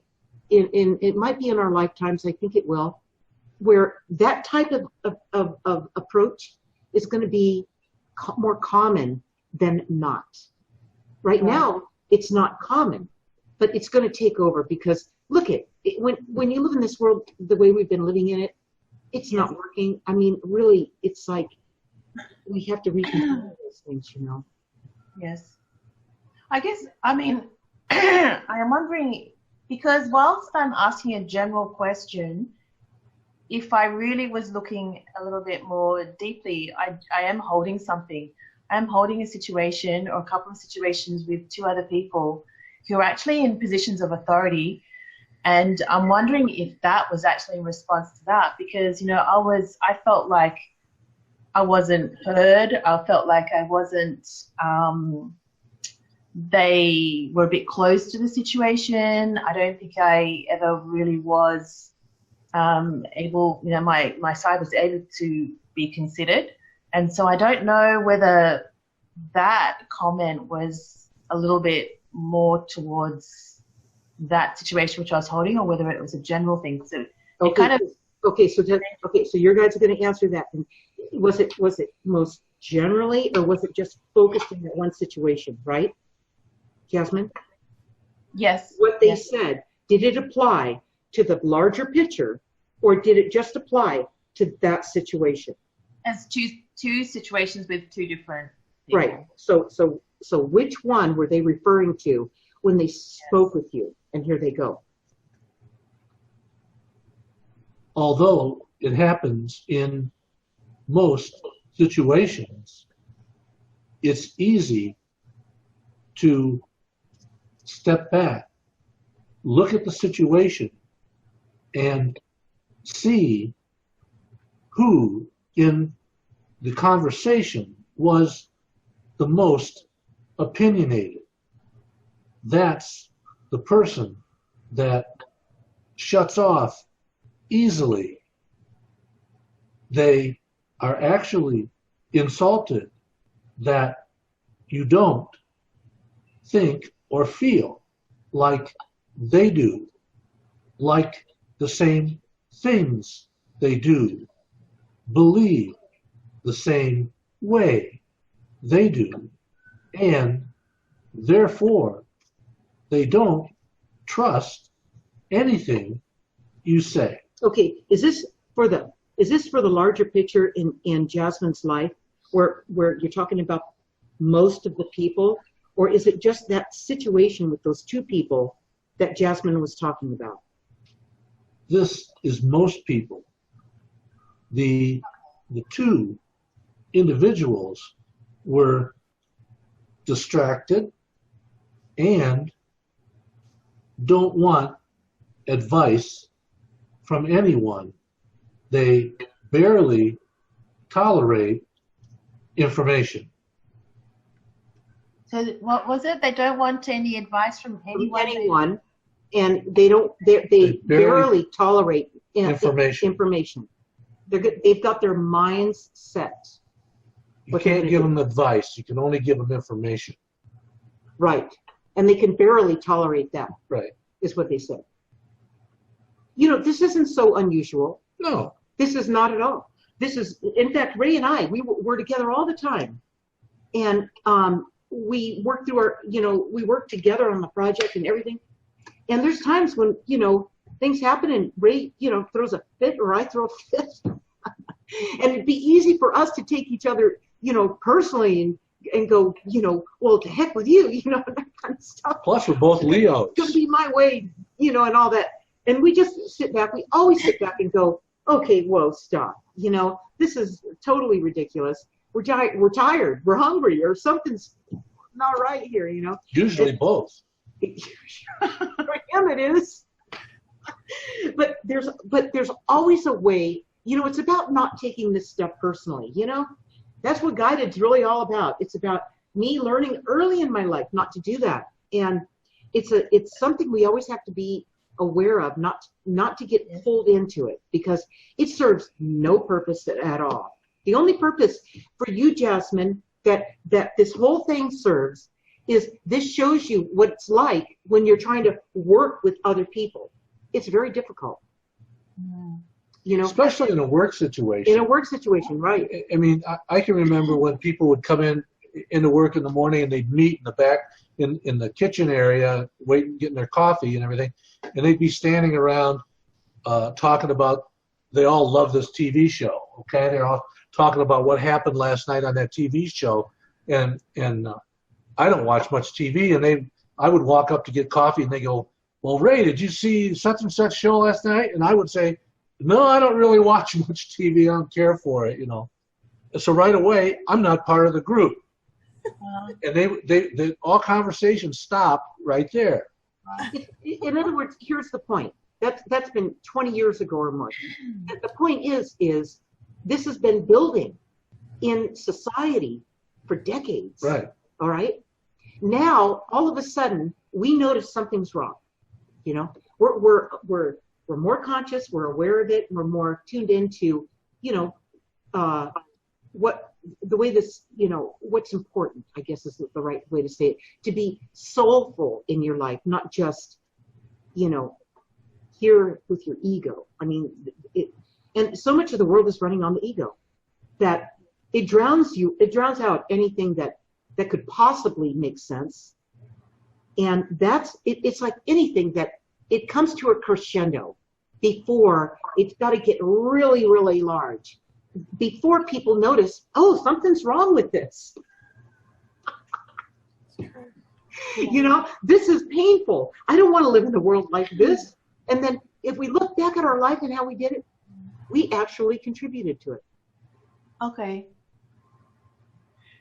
Speaker 1: it might be in our lifetimes, I think it will, where that type of approach is going to be more common than not. Right now, it's not common, but it's going to take over, because look at it, when you live in this world the way we've been living in it, it's not working. I mean, really, it's like we have to reconsider those things, you know.
Speaker 3: Yes. I guess, I mean, I am wondering, because whilst I'm asking a general question, if I really was looking a little bit more deeply, I am holding something. I am holding a situation or a couple of situations with two other people who are actually in positions of authority. And I'm wondering if that was actually in response to that, because, you know, I felt like I wasn't heard. I felt like I wasn't, they were a bit close to the situation. I don't think I ever really was able, you know, my side was able to be considered. And so I don't know whether that comment was a little bit more towards that situation which I was holding, or whether it was a general thing. So it kind of
Speaker 1: Okay, so your guys are going to answer that. And was it most generally, or was it just focused in that one situation, right, Jasmine?
Speaker 3: Yes.
Speaker 1: What they
Speaker 3: Yes.
Speaker 1: said, did it apply to the larger picture, or did it just apply to that situation?
Speaker 3: As two situations with two different people.
Speaker 1: Right. So which one were they referring to when they spoke with you? And here they go.
Speaker 2: Although it happens in most situations, it's easy to step back, look at the situation, and see who in the conversation was the most opinionated. That's the person that shuts off easily. They are actually insulted that you don't think or feel like they do, like the same things they do, believe the same way they do, and therefore they don't trust anything you say.
Speaker 1: Okay, is this for the larger picture in Jasmine's life, where you're talking about most of the people, or is it just that situation with those two people that Jasmine was talking about?
Speaker 2: This is most people. The two individuals were distracted and don't want advice from anyone. They barely tolerate information.
Speaker 3: So what was it? They don't want any advice from anyone.
Speaker 1: And they barely tolerate information. They've got their minds set.
Speaker 2: You can't give them advice. You can only give them information.
Speaker 1: Right. And they can barely tolerate that.
Speaker 2: Right.
Speaker 1: Is what they said. You know, this isn't so unusual.
Speaker 2: No.
Speaker 1: This is not at all. This is, in fact, Ray and I, we're together all the time. And we work through we work together on the project and everything. And there's times when, things happen and Ray, throws a fit or I throw a fit. And it'd be easy for us to take each other, personally and go, well, to heck with you, that kind of stuff.
Speaker 2: Plus, we're both Leos.
Speaker 1: It's going to be my way, and all that. And we just sit back. We always sit back and go, okay, whoa, stop. This is totally ridiculous. We're tired. We're hungry, or something's not right here,
Speaker 2: Usually both.
Speaker 1: For him it is. But there's always a way. It's about not taking this stuff personally. That's what guided's really all about. It's about me learning early in my life not to do that, and it's something we always have to be aware of, not to get pulled into it, because it serves no purpose at all. The only purpose for you, Jasmine, that this whole thing serves is this shows you what it's like when you're trying to work with other people. It's very difficult.
Speaker 2: Especially in a work situation.
Speaker 1: In a work situation, right.
Speaker 2: I mean, I can remember when people would come into work in the morning and they'd meet in the back in the kitchen area, waiting, getting their coffee and everything, and they'd be standing around talking about, they all love this TV show, okay? They're all talking about what happened last night on that TV show, and I don't watch much TV, and I would walk up to get coffee, and they go, well, Ray, did you see such and such show last night? And I would say, no, I don't really watch much TV. I don't care for it, So right away, I'm not part of the group. And they all conversations stop right there.
Speaker 1: In other words, here's the point. That's been 20 years ago or more. And the point is this has been building in society for decades.
Speaker 2: Right.
Speaker 1: All right. Now, all of a sudden, we notice something's wrong. We're more conscious. We're aware of it. We're more tuned into, the way this, what's important, I guess is the right way to say it, to be soulful in your life, not just, here with your ego. I mean, And so much of the world is running on the ego that it drowns out anything that could possibly make sense. And it's like anything that it comes to a crescendo before it's got to get really, really large. Before people notice, oh, something's wrong with this. You know, this is painful. I don't want to live in a world like this. And then if we look back at our life and how we did it, we actually contributed to it.
Speaker 3: Okay.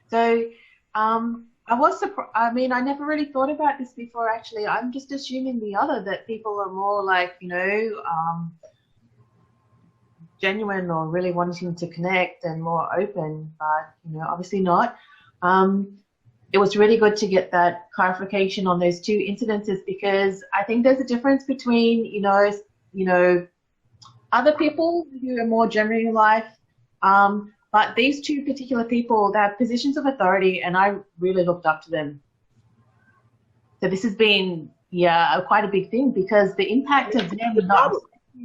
Speaker 3: So, I was surprised. I mean, I never really thought about this before, actually. I'm just assuming the other, that people are more like, genuine or really wanting to connect and more open, but, obviously not. It was really good to get that clarification on those two incidences, because I think there's a difference between, other people who are more generally in life, but these two particular people, they have positions of authority, and I really looked up to them. So this has been, quite a big thing, because the impact of them not.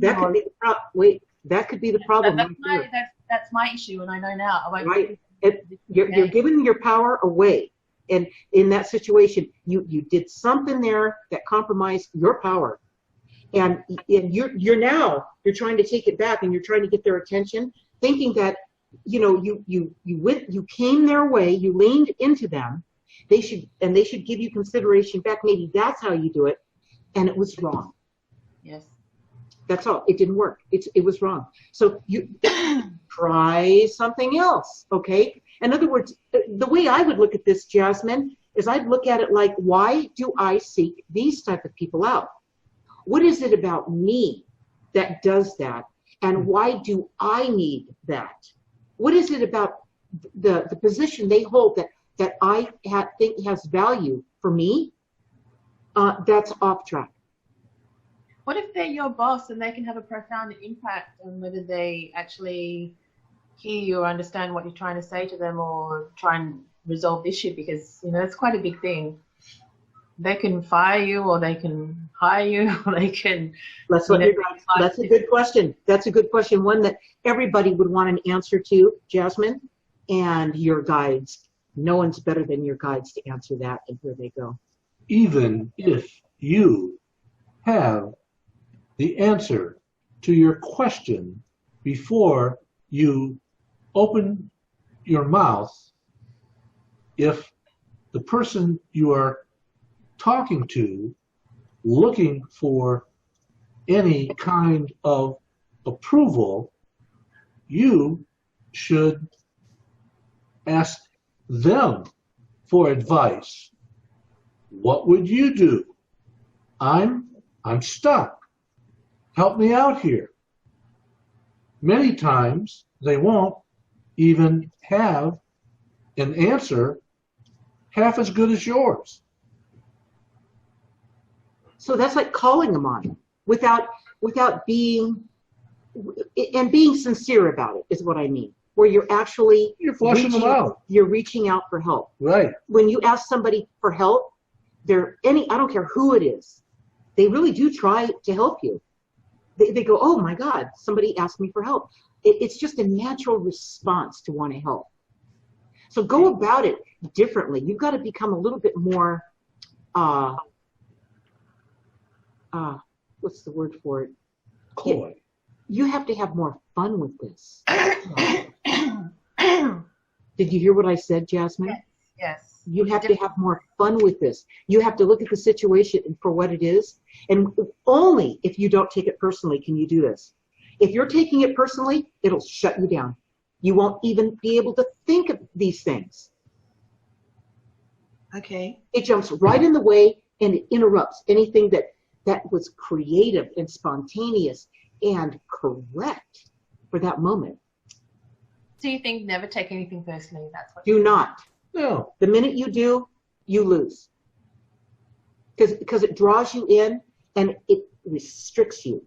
Speaker 1: That could be the problem. Wait, that could be the problem.
Speaker 3: That's my issue, and I know now.
Speaker 1: Right. You're giving your power away. And in that situation, you did something there that compromised your power. And you're trying to take it back, and you're trying to get their attention, thinking that, you came their way, you leaned into them. They should give you consideration back. Maybe that's how you do it. And it was wrong.
Speaker 3: Yes.
Speaker 1: That's all. It didn't work. It was wrong. So you try something else. Okay. In other words, the way I would look at this, Jasmine, is I'd look at it like, why do I seek these type of people out? What is it about me that does that? And why do I need that? What is it about the position they hold that I think has value for me? That's off track.
Speaker 3: What if they're your boss and they can have a profound impact on whether they actually hear you or understand what you're trying to say to them, or try and resolve the issue? Because, it's quite a big thing. They can fire you, or they can hire you, or they can...
Speaker 1: That's a good question. That's a good question. One that everybody would want an answer to, Jasmine, and your guides. No one's better than your guides to answer that, and here they go.
Speaker 2: Even if you have the answer to your question before you open your mouth, if the person you are talking to, looking for any kind of approval, you should ask them for advice. What would you do? I'm stuck. Help me out here. Many times they won't even have an answer half as good as yours.
Speaker 1: So that's like calling them on without being sincere about it, is what I mean. Where you're
Speaker 2: flushing them out.
Speaker 1: You're reaching out for help.
Speaker 2: Right.
Speaker 1: When you ask somebody for help, I don't care who it is, they really do try to help you. They go, oh my God, somebody asked me for help. It's just a natural response to want to help. So go about it differently. You've got to become a little bit more, what's the word for it?
Speaker 2: Coy.
Speaker 1: You have to have more fun with this. Did you hear what I said, Jasmine?
Speaker 3: Yes.
Speaker 1: You have to have more fun with this. You have to look at the situation for what it is. And only if you don't take it personally can you do this. If you're taking it personally, it'll shut you down. You won't even be able to think of these things.
Speaker 3: Okay.
Speaker 1: It jumps right in the way, and it interrupts anything that was creative and spontaneous and correct for that moment.
Speaker 3: So you think never take anything personally? That's what.
Speaker 1: Do not.
Speaker 2: No.
Speaker 1: The minute you do, you lose. Because it draws you in and it restricts you.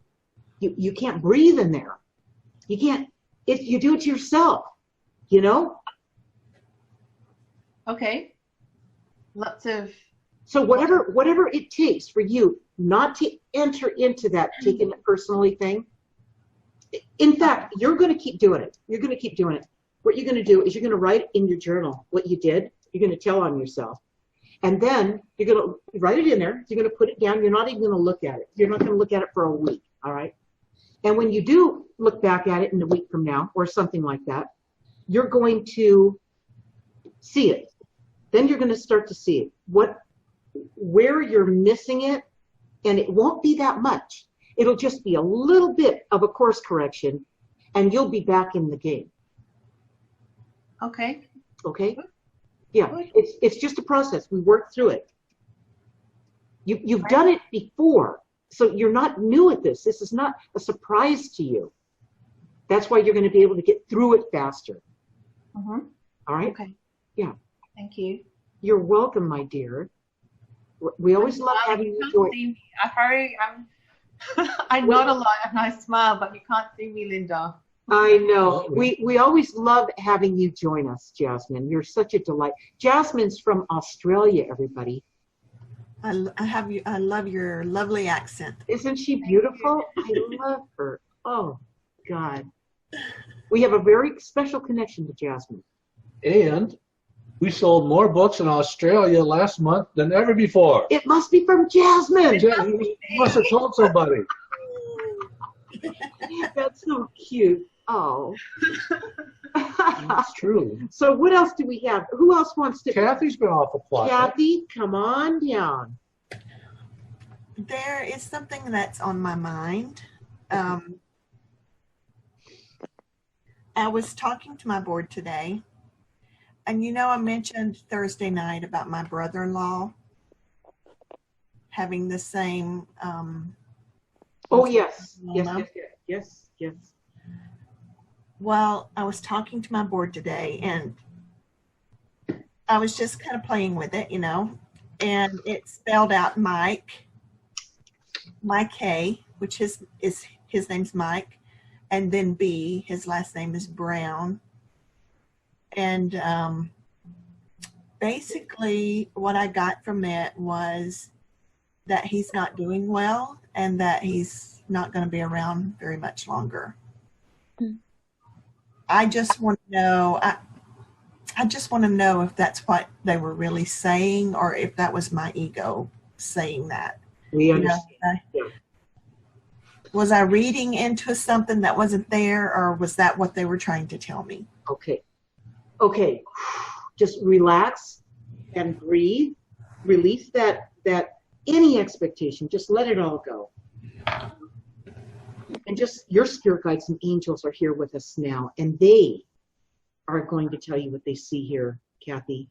Speaker 1: You can't breathe in there. You can't, if you do it to yourself,
Speaker 3: Okay. Lots of.
Speaker 1: So whatever it takes for you not to enter into that taking it personally thing, In fact, you're going to keep doing it. You're going to keep doing it. What you're going to do is you're going to write in your journal what you did. You're going to tell on yourself. And then you're going to write it in there. You're going to put it down. You're not even going to look at it. You're not going to look at it for a week, all right? And when you do look back at it in a week from now or something like that, you're going to see it. Then you're going to start to see it, where you're missing it, and it won't be that much. It'll just be a little bit of a course correction, and you'll be back in the game.
Speaker 3: Okay.
Speaker 1: Okay? Yeah, it's just a process. We work through it. You've done it before, so you're not new at this. This is not a surprise to you. That's why you're going to be able to get through it faster.
Speaker 3: Mm-hmm.
Speaker 1: All right?
Speaker 3: Okay.
Speaker 1: Yeah.
Speaker 3: Thank you.
Speaker 1: You're welcome, my dear. We always love having you join.
Speaker 3: I nod a lot and I smile, but you can't see me, Linda.
Speaker 1: I know. We always love having you join us, Jasmine. You're such a delight. Jasmine's from Australia, everybody.
Speaker 7: I love your lovely accent.
Speaker 1: Isn't she beautiful? I love her. Oh, God. We have a very special connection to Jasmine.
Speaker 2: And we sold more books in Australia last month than ever before.
Speaker 1: It must be from Jasmine.
Speaker 2: You must have told somebody.
Speaker 1: That's so cute. Oh.
Speaker 2: That's true.
Speaker 1: So what else do we have? Who else wants to?
Speaker 2: Kathy's been awful quiet.
Speaker 1: Kathy, come on down.
Speaker 7: There is something that's on my mind. I was talking to my board today, and I mentioned Thursday night about my brother-in-law having the same.
Speaker 1: Oh, yes. Yes.
Speaker 7: Well, I was talking to my board today, and I was just kind of playing with it, and it spelled out Mike A, which is his name's Mike, and then B, his last name is Brown. And basically what I got from it was that he's not doing well and that he's not going to be around very much longer. I just want to know, I just want to know if that's what they were really saying or if that was my ego saying that.
Speaker 1: We understand.
Speaker 7: Was I reading into something that wasn't there, or was that what they were trying to tell me?
Speaker 1: Okay. Just relax and breathe. Release that any expectation. Just let it all go. And just your spirit guides and angels are here with us now, and they are going to tell you what they see here, Kathy.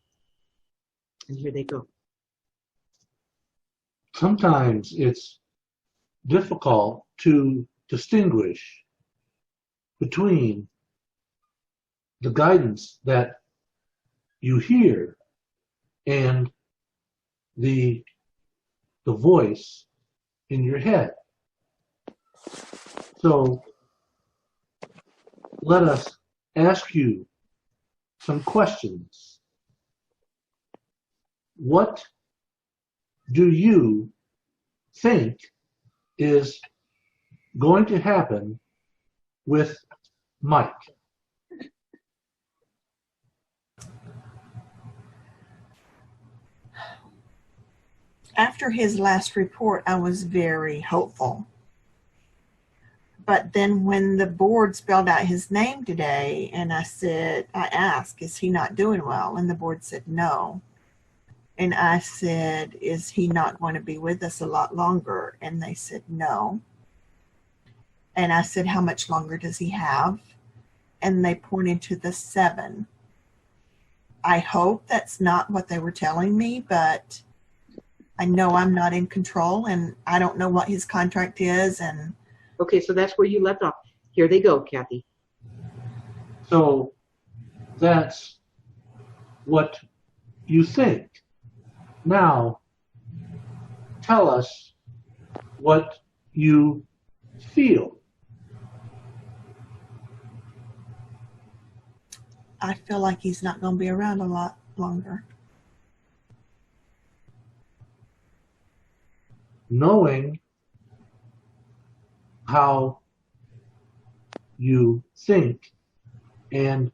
Speaker 1: And here they go.
Speaker 2: Sometimes it's difficult to distinguish between the guidance that you hear and the voice in your head. So let us ask you some questions. What do you think is going to happen with Mike?
Speaker 7: After his last report, I was very hopeful. But then when the board spelled out his name today, and I asked, is he not doing well? And the board said no. And I said, is he not going to be with us a lot longer? And they said no. And I said, how much longer does he have? And they pointed to the 7. I hope that's not what they were telling me, but I know I'm not in control, and I don't know what his contract is. And
Speaker 1: okay, so that's where you left off. Here they go, Kathy.
Speaker 2: So that's what you think. Now, tell us what you feel.
Speaker 7: I feel like he's not going to be around a lot longer.
Speaker 2: Knowing how you think and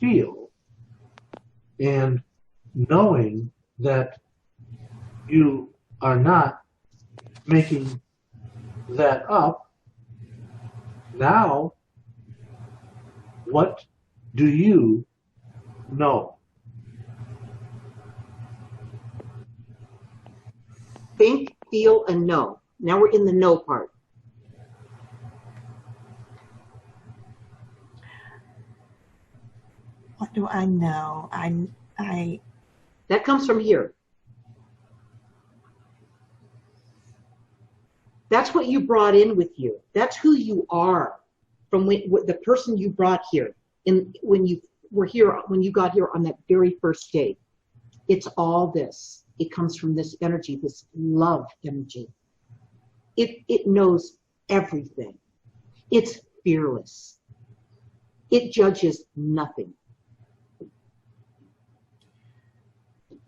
Speaker 2: feel, and knowing that you are not making that up. Now, what do you know?
Speaker 1: Think, feel, and know. Now we're in the know part.
Speaker 7: What do I know?
Speaker 1: That comes from here. That's what you brought in with you. That's who you are from the person you brought here. When you got here on that very first day. It's all this. It comes from this energy, this love energy. It knows everything. It's fearless. It judges nothing.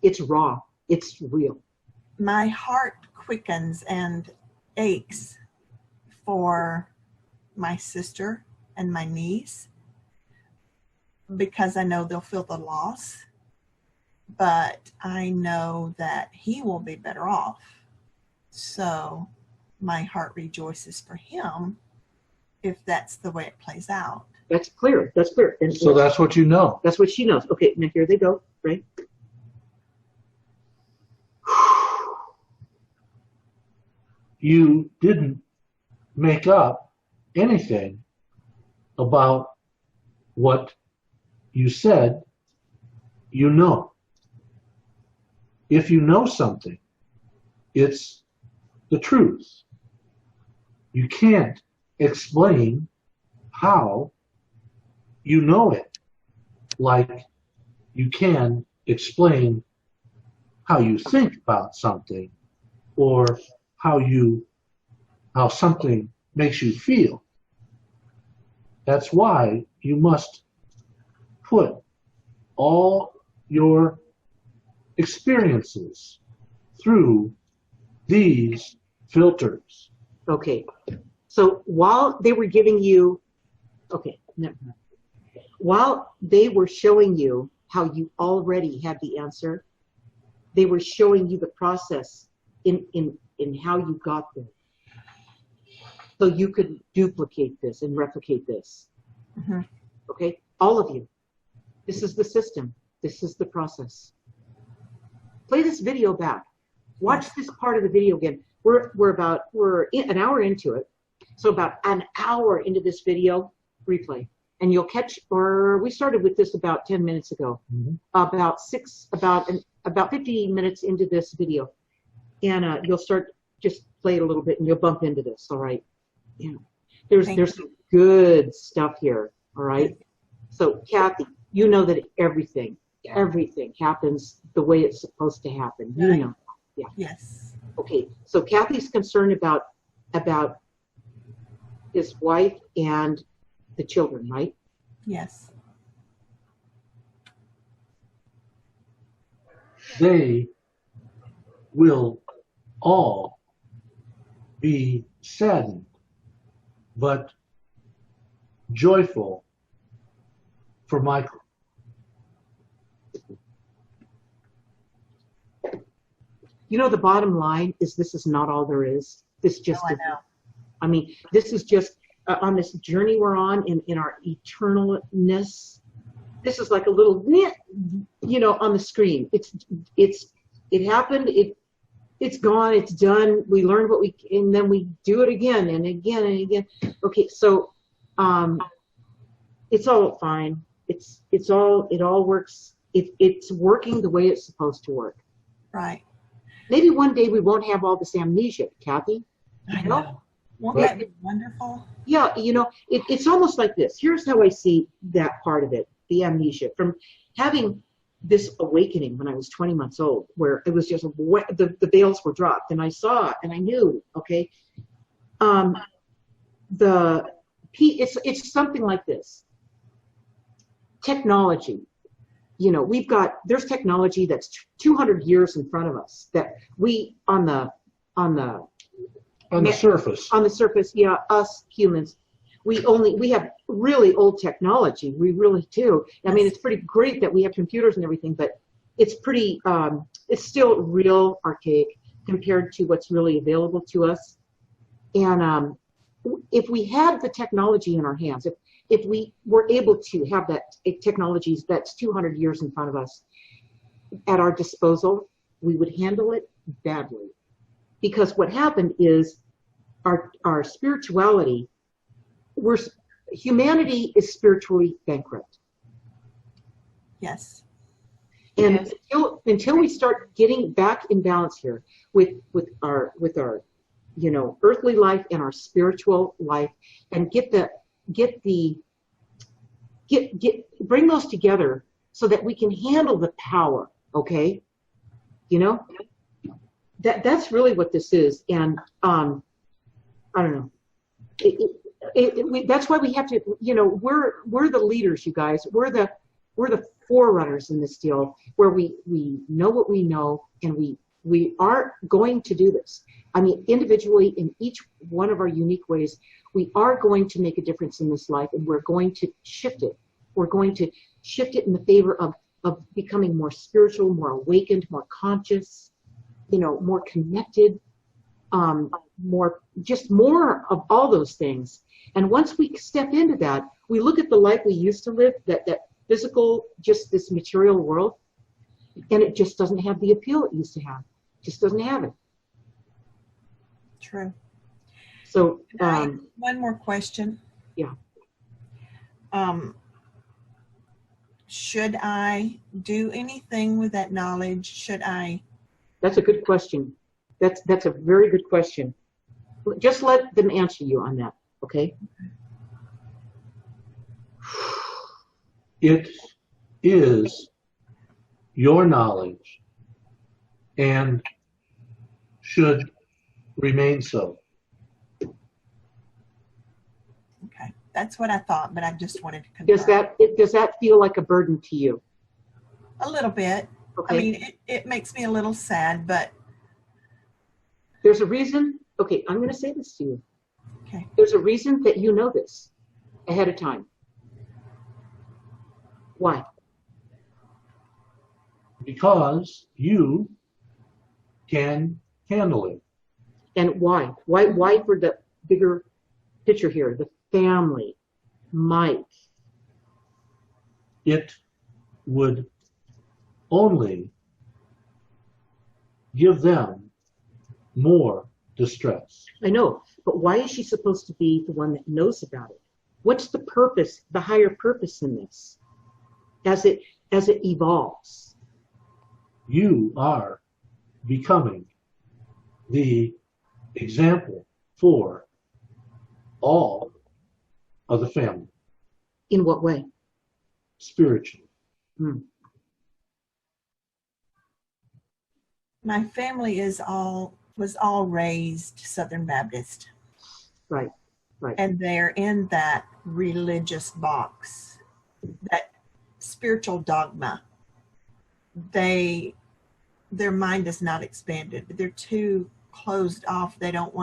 Speaker 1: It's raw. It's real.
Speaker 7: My heart quickens and aches for my sister and my niece because I know they'll feel the loss, but I know that he will be better off. So my heart rejoices for him if that's the way it plays out.
Speaker 1: That's clear. That's clear. And
Speaker 2: So that's what you know.
Speaker 1: that's what she knows. Okay, now here they go, right?
Speaker 2: You didn't make up anything about what you said you know. If you know something, it's the truth. You can't explain how you know it, like you can explain how you think about something or how something makes you feel. That's why you must put all your experiences through these filters.
Speaker 1: Okay. So while they were giving you, while they were showing you how you already had the answer, they were showing you the process in how you got there. So you could duplicate this and replicate this.
Speaker 7: Mm-hmm.
Speaker 1: Okay? All of you. This is the system. This is the process. Play this video back. Watch this part of the video again. We're an hour into it. So about an hour into this video, replay. And you'll catch, or we started with this about 10 minutes ago. Mm-hmm. About 15 minutes into this video. And you'll start, just play it a little bit and you'll bump into this, all right? Yeah. There's some good stuff here, all right? So Kathy, you know that everything happens the way it's supposed to happen. You know. Yeah.
Speaker 7: Yes.
Speaker 1: Okay, so Kathy's concerned about his wife and the children, right?
Speaker 7: Yes.
Speaker 2: They will all be saddened, but joyful for Michael.
Speaker 1: You know, the bottom line is this is not all there is. This just
Speaker 7: I
Speaker 1: is.
Speaker 7: know.
Speaker 1: I mean, this is just on this journey we're on in our eternalness. This is like a little, on the screen. It happened. It's gone. It's done. We learned and then we do it again and again and again. Okay, so it's all fine. It all works. It's working the way it's supposed to work.
Speaker 7: Right.
Speaker 1: Maybe one day we won't have all this amnesia, Kathy.
Speaker 7: I know. Won't that be wonderful?
Speaker 1: Yeah, it's almost like this. Here's how I see that part of it, the amnesia. From having this awakening when I was 20 months old, where it was just the veils were dropped, and I saw and I knew. Okay, it's something like this. Technology. There's technology that's 200 years in front of us that we on the surface, yeah, us humans, we have really old technology. We really do. I mean, it's pretty great that we have computers and everything, but it's pretty, it's still real archaic compared to what's really available to us. And if we had the technology in our hands, if we were able to have that technology that's 200 years in front of us at our disposal, we would handle it badly. Because what happened is our spirituality, humanity is spiritually bankrupt.
Speaker 7: Yes.
Speaker 1: And until we start getting back in balance here with our earthly life and our spiritual life, and bring those together so that we can handle the power, okay? That's really what this is. And I don't know. That's why we have to, we're the leaders, you guys. We're the forerunners in this deal, where we know what we know, and we are going to do this. I mean, individually, in each one of our unique ways, we are going to make a difference in this life, and we're going to shift it. We're going to shift it in the favor of becoming more spiritual, more awakened, more conscious, more connected, more of all those things. And once we step into that, we look at the life we used to live, that physical, just this material world, and it just doesn't have the appeal it used to have. Just doesn't have it.
Speaker 7: True.
Speaker 1: So
Speaker 7: one more question.
Speaker 1: Yeah.
Speaker 7: Should I do anything with that knowledge? Should I?
Speaker 1: That's a good question. That's a very good question. Just let them answer you on that, okay?
Speaker 2: It is your knowledge and should remain so.
Speaker 7: Okay, that's what I thought, but I just wanted to confirm.
Speaker 1: Does that feel like a burden to you?
Speaker 7: A little bit.
Speaker 1: Okay.
Speaker 7: I mean, it makes me a little sad, but
Speaker 1: there's a reason. Okay, I'm going to say this to you.
Speaker 7: Okay.
Speaker 1: There's a reason that you know this ahead of time. Why?
Speaker 2: Because you can handle it.
Speaker 1: And why? Why for the bigger picture here? The family, Mike.
Speaker 2: It would only give them more distress.
Speaker 1: I know, but why is she supposed to be the one that knows about it? What's the purpose, the higher purpose in this as it evolves?
Speaker 2: You are becoming the example for all of the family.
Speaker 1: In what way?
Speaker 2: Spiritually.
Speaker 7: my family was all raised Southern Baptist.
Speaker 1: Right.
Speaker 7: And they're in that religious box, that spiritual dogma. Their mind is not expanded. They're too closed off. They don't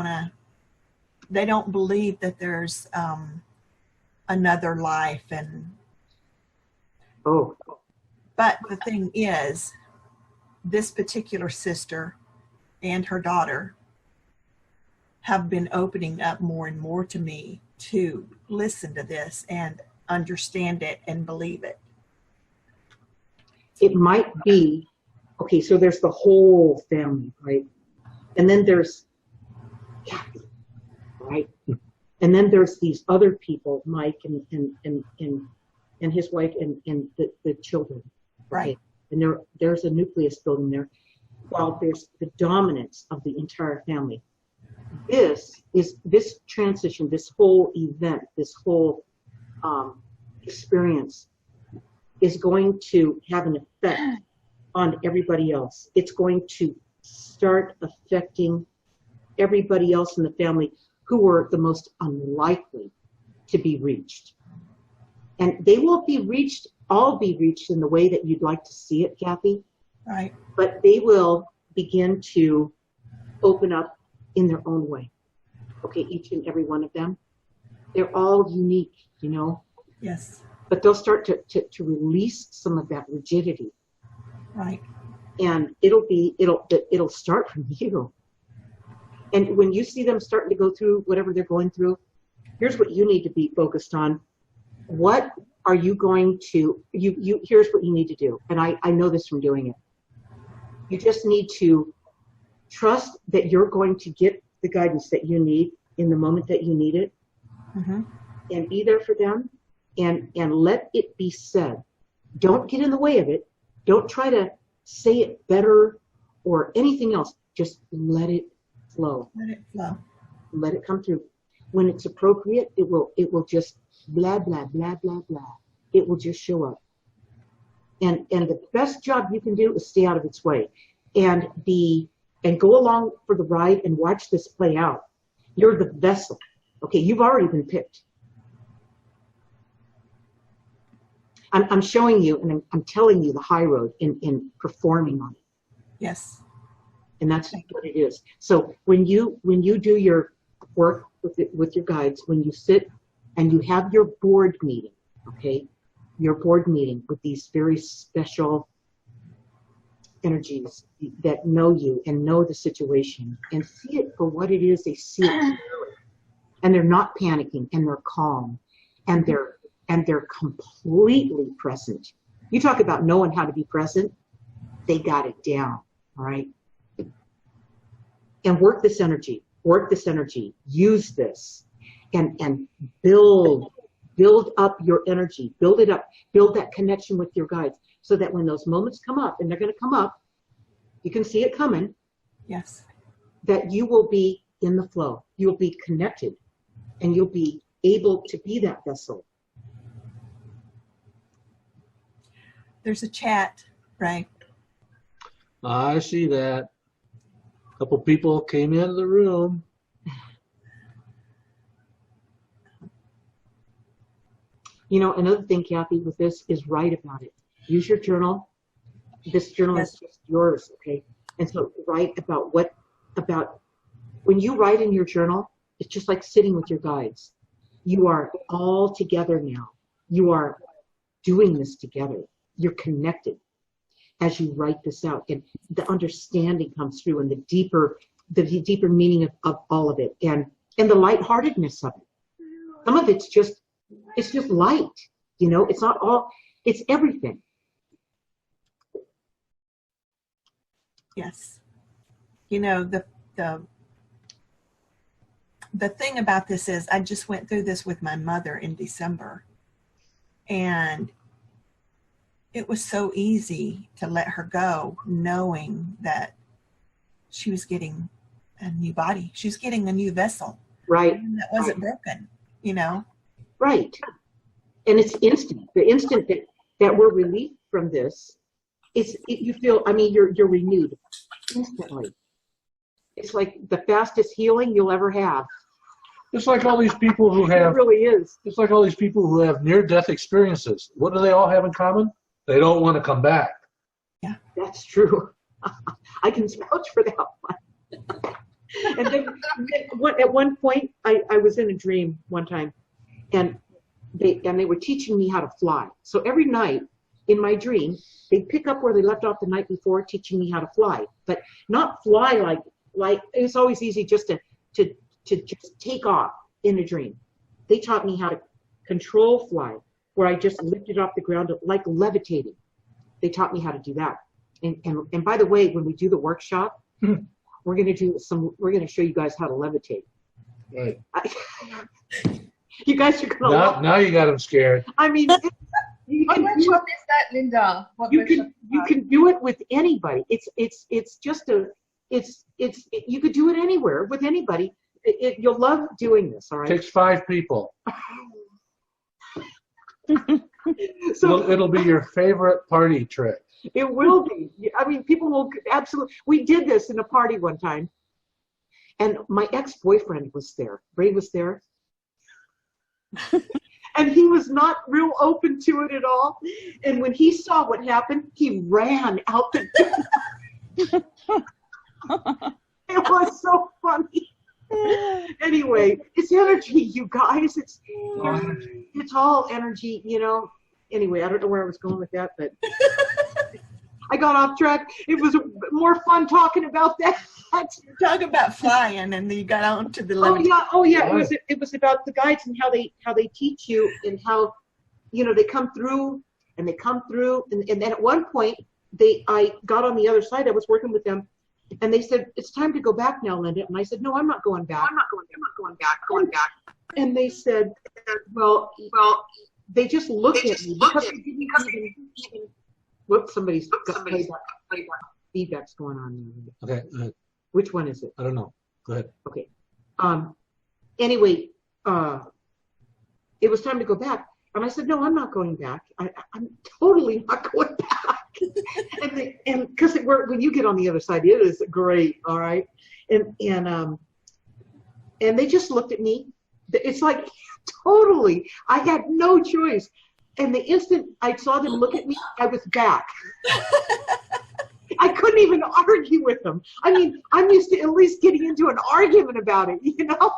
Speaker 7: believe that there's another life. But the thing is, this particular sister and her daughter have been opening up more and more to me to listen to this and understand it and believe it.
Speaker 1: It might be, okay, so there's the whole family, right? And then there's Kathy, right? And then there's these other people, Mike and his wife and the children.
Speaker 7: Right.
Speaker 1: Okay? And there's a nucleus building there, while there's the dominance of the entire family. This transition, this whole event, this whole experience is going to have an effect on everybody else. It's going to start affecting everybody else in the family who were the most unlikely to be reached. And they won't all be reached in the way that you'd like to see it, Kathy.
Speaker 7: Right.
Speaker 1: But they will begin to open up in their own way. Okay, each and every one of them. They're all unique, you know,
Speaker 7: Yes.
Speaker 1: but they'll start to release some of that rigidity.
Speaker 7: Right.
Speaker 1: And it'll start from you. And when you see them starting to go through whatever they're going through, here's what you need to be focused on. What are you going to, here's what you need to do. And I know this from doing it. You just need to trust that you're going to get the guidance that you need in the moment that you need it, and be there for them, and let it be said. Don't get in the way of it. Don't try to say it better or anything else. Just let it flow.
Speaker 7: Let it flow.
Speaker 1: Let it come through. When it's appropriate, it will just blah, blah, blah, blah, blah. It will just show up. And the best job you can do is stay out of its way and go along for the ride and watch this play out. You're the vessel. Okay, you've already been picked. I'm showing you, and I'm telling you the high road in performing on it.
Speaker 7: Yes.
Speaker 1: And that's what it is. So when you do your work with your guides, when you sit and you have your board meeting, okay, your board meeting with these very special energies that know you and know the situation and see it for what it is. They see it clearly, and they're not panicking, and they're calm, and they're completely present. You talk about knowing how to be present, they got it down. All right. And work this energy, use this, and build up your energy, build it up, build that connection with your guides, so that when those moments come up, and they're going to come up, you can see it coming.
Speaker 7: Yes.
Speaker 1: That you will be in the flow, you'll be connected, and you'll be able to be that vessel.
Speaker 7: There's a chat, right?
Speaker 2: I see that. A couple people came into the room.
Speaker 1: You know, another thing, Kathy, with this is write about it. Use your journal. This journal is just yours, okay? And so write about when you write in your journal, it's just like sitting with your guides. You are all together now. You are doing this together. You're connected as you write this out, and the understanding comes through, and the deeper meaning of all of it, and the lightheartedness of it. Some of it's just light, you know. It's not all. It's everything.
Speaker 7: Yes. You know, the thing about this is, I just went through this with my mother in December, and it was so easy to let her go, knowing that she was getting a new body. She was getting a new vessel.
Speaker 1: Right.
Speaker 7: And that wasn't broken, you know?
Speaker 1: Right. And it's instant. The instant that we're released from this, you feel, I mean, you're renewed instantly. It's like the fastest healing you'll ever have.
Speaker 2: It's like all these people who have.
Speaker 1: It really is.
Speaker 2: It's like all these people who have near-death experiences. What do they all have in common? They don't want to come back.
Speaker 1: Yeah, that's true. I can vouch for that one. And then at one point, I was in a dream one time, and they were teaching me how to fly. So every night in my dream, they'd pick up where they left off the night before, teaching me how to fly, but not fly like it's always easy just to just take off in a dream. They taught me how to control fly, where I just lifted off the ground like levitating. They taught me how to do that. And by the way, when we do the workshop, we're going to show you guys how to levitate.
Speaker 2: Right.
Speaker 1: You guys are going to
Speaker 2: now you got them scared.
Speaker 1: I mean,
Speaker 3: What workshop is that, Linda?
Speaker 1: you can do it with anybody. It's just you could do it anywhere with anybody. You'll love doing this. All right.
Speaker 2: Takes 5 people.
Speaker 1: So
Speaker 2: It'll be your favorite party trick.
Speaker 1: it will be. I mean, people will absolutely. We did this in a party one time, and my ex-boyfriend was there. Ray was there. And he was not real open to it at all. And when he saw what happened, he ran out the door. It was so funny. Anyway, it's energy, you guys. It's all energy, you know. Anyway, I don't know where I was going with that, but I got off track. It was more fun talking about that.
Speaker 7: Talk about flying, and then you got on to the
Speaker 1: Oh yeah. It was about the guides and how they teach you, and how, you know, they come through, and then at one point I got on the other side. I was working with them, and they said, "It's time to go back now, Linda." And I said, "No, I'm not going back. I'm not going back." And they said, "Well, they just looked at me because they didn't even." Whoops! Somebody's feedback's going on.
Speaker 2: Okay.
Speaker 1: Which one is it?
Speaker 2: I don't know. Go ahead.
Speaker 1: Okay. Anyway, it was time to go back, and I said, "No, I'm not going back. I'm totally not going back." and because when you get on the other side, it is great. All right. And they just looked at me. It's like totally. I had no choice. And the instant I saw them look at me, I was back. I couldn't even argue with them. I mean, I'm used to at least getting into an argument about it, you know?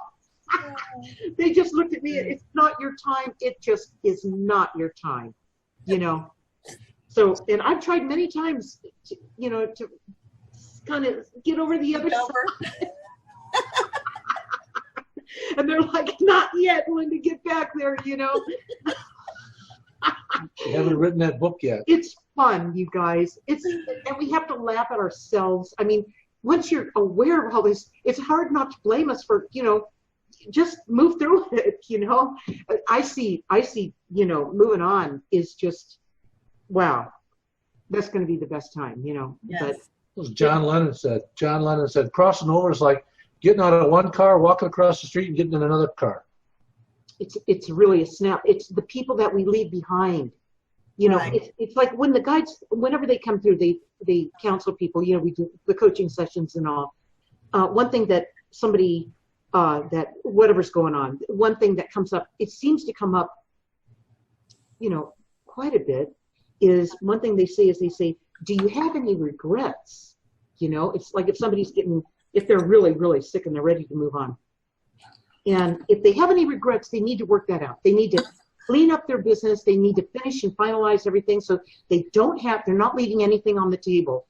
Speaker 1: They just looked at me. It's not your time. It just is not your time, you know? So, and I've tried many times, to kind of get over the other side. And they're like, "Not yet, Linda, get back there, you know?"
Speaker 2: You haven't written that book yet.
Speaker 1: It's fun, you guys. And we have to laugh at ourselves. I mean, once you're aware of all this, it's hard not to blame us for, just move through it, you know. I see, moving on is just, wow, that's going to be the best time, you know.
Speaker 7: Yes.
Speaker 1: But
Speaker 2: As John Lennon said, crossing over is like getting out of one car, walking across the street, and getting in another car.
Speaker 1: It's really a snap. It's the people that we leave behind. You know, right. It's like when the guides, whenever they come through, they counsel people. You know, we do the coaching sessions and all. One thing that somebody, that whatever's going on, one thing that comes up, it seems to come up, quite a bit, is one thing they say, "Do you have any regrets?" You know, it's like if they're really, really sick and they're ready to move on. And if they have any regrets, they need to work that out. They need to clean up their business. They need to finish and finalize everything so they're not leaving anything on the table.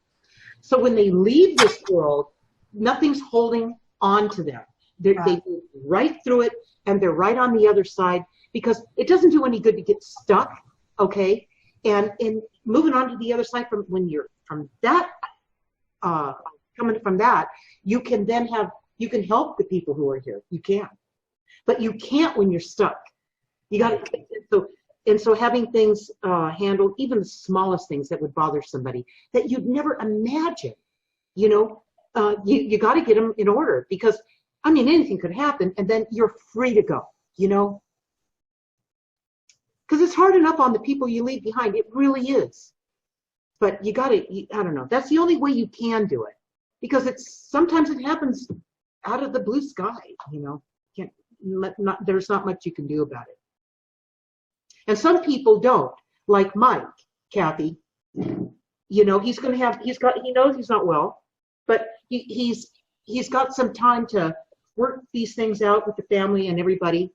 Speaker 1: So when they leave this world, nothing's holding on to them. They move right through it, and they're right on the other side, because it doesn't do any good to get stuck, okay? And in moving on to the other side, coming from that, you can help the people who are here. You can. But you can't when you're stuck. You got to. So having things handled, even the smallest things that would bother somebody that you'd never imagine, you got to get them in order, because anything could happen, and then you're free to go. Because it's hard enough on the people you leave behind. It really is. But you got to. I don't know. That's the only way you can do it, because sometimes it happens out of the blue sky. There's not much you can do about it. And some people don't, like Mike, Kathy. He knows he's not well, but he's got some time to work these things out with the family and everybody,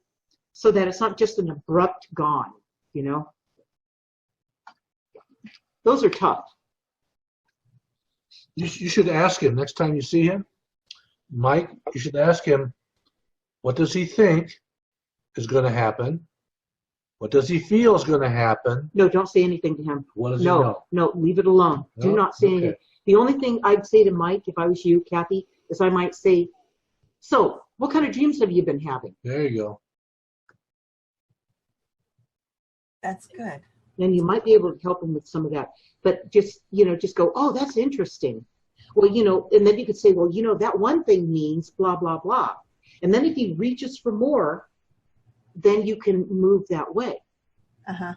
Speaker 1: so that it's not just an abrupt gone. Those are tough.
Speaker 2: You should ask him next time you see him, Mike. You should ask him, what does he think is going to happen? What does he feel is going to happen?
Speaker 1: No, don't say anything to him.
Speaker 2: What does he know?
Speaker 1: No, leave it alone. No? Do not say anything. The only thing I'd say to Mike, if I was you, Kathy, is I might say, "So, what kind of dreams have you been having?"
Speaker 2: There you go.
Speaker 7: That's good.
Speaker 1: And you might be able to help him with some of that. But just go, "Oh, that's interesting." Well, and then you could say, "Well, that one thing means blah, blah, blah." And then if he reaches for more, then you can move that way.
Speaker 7: Uh-huh.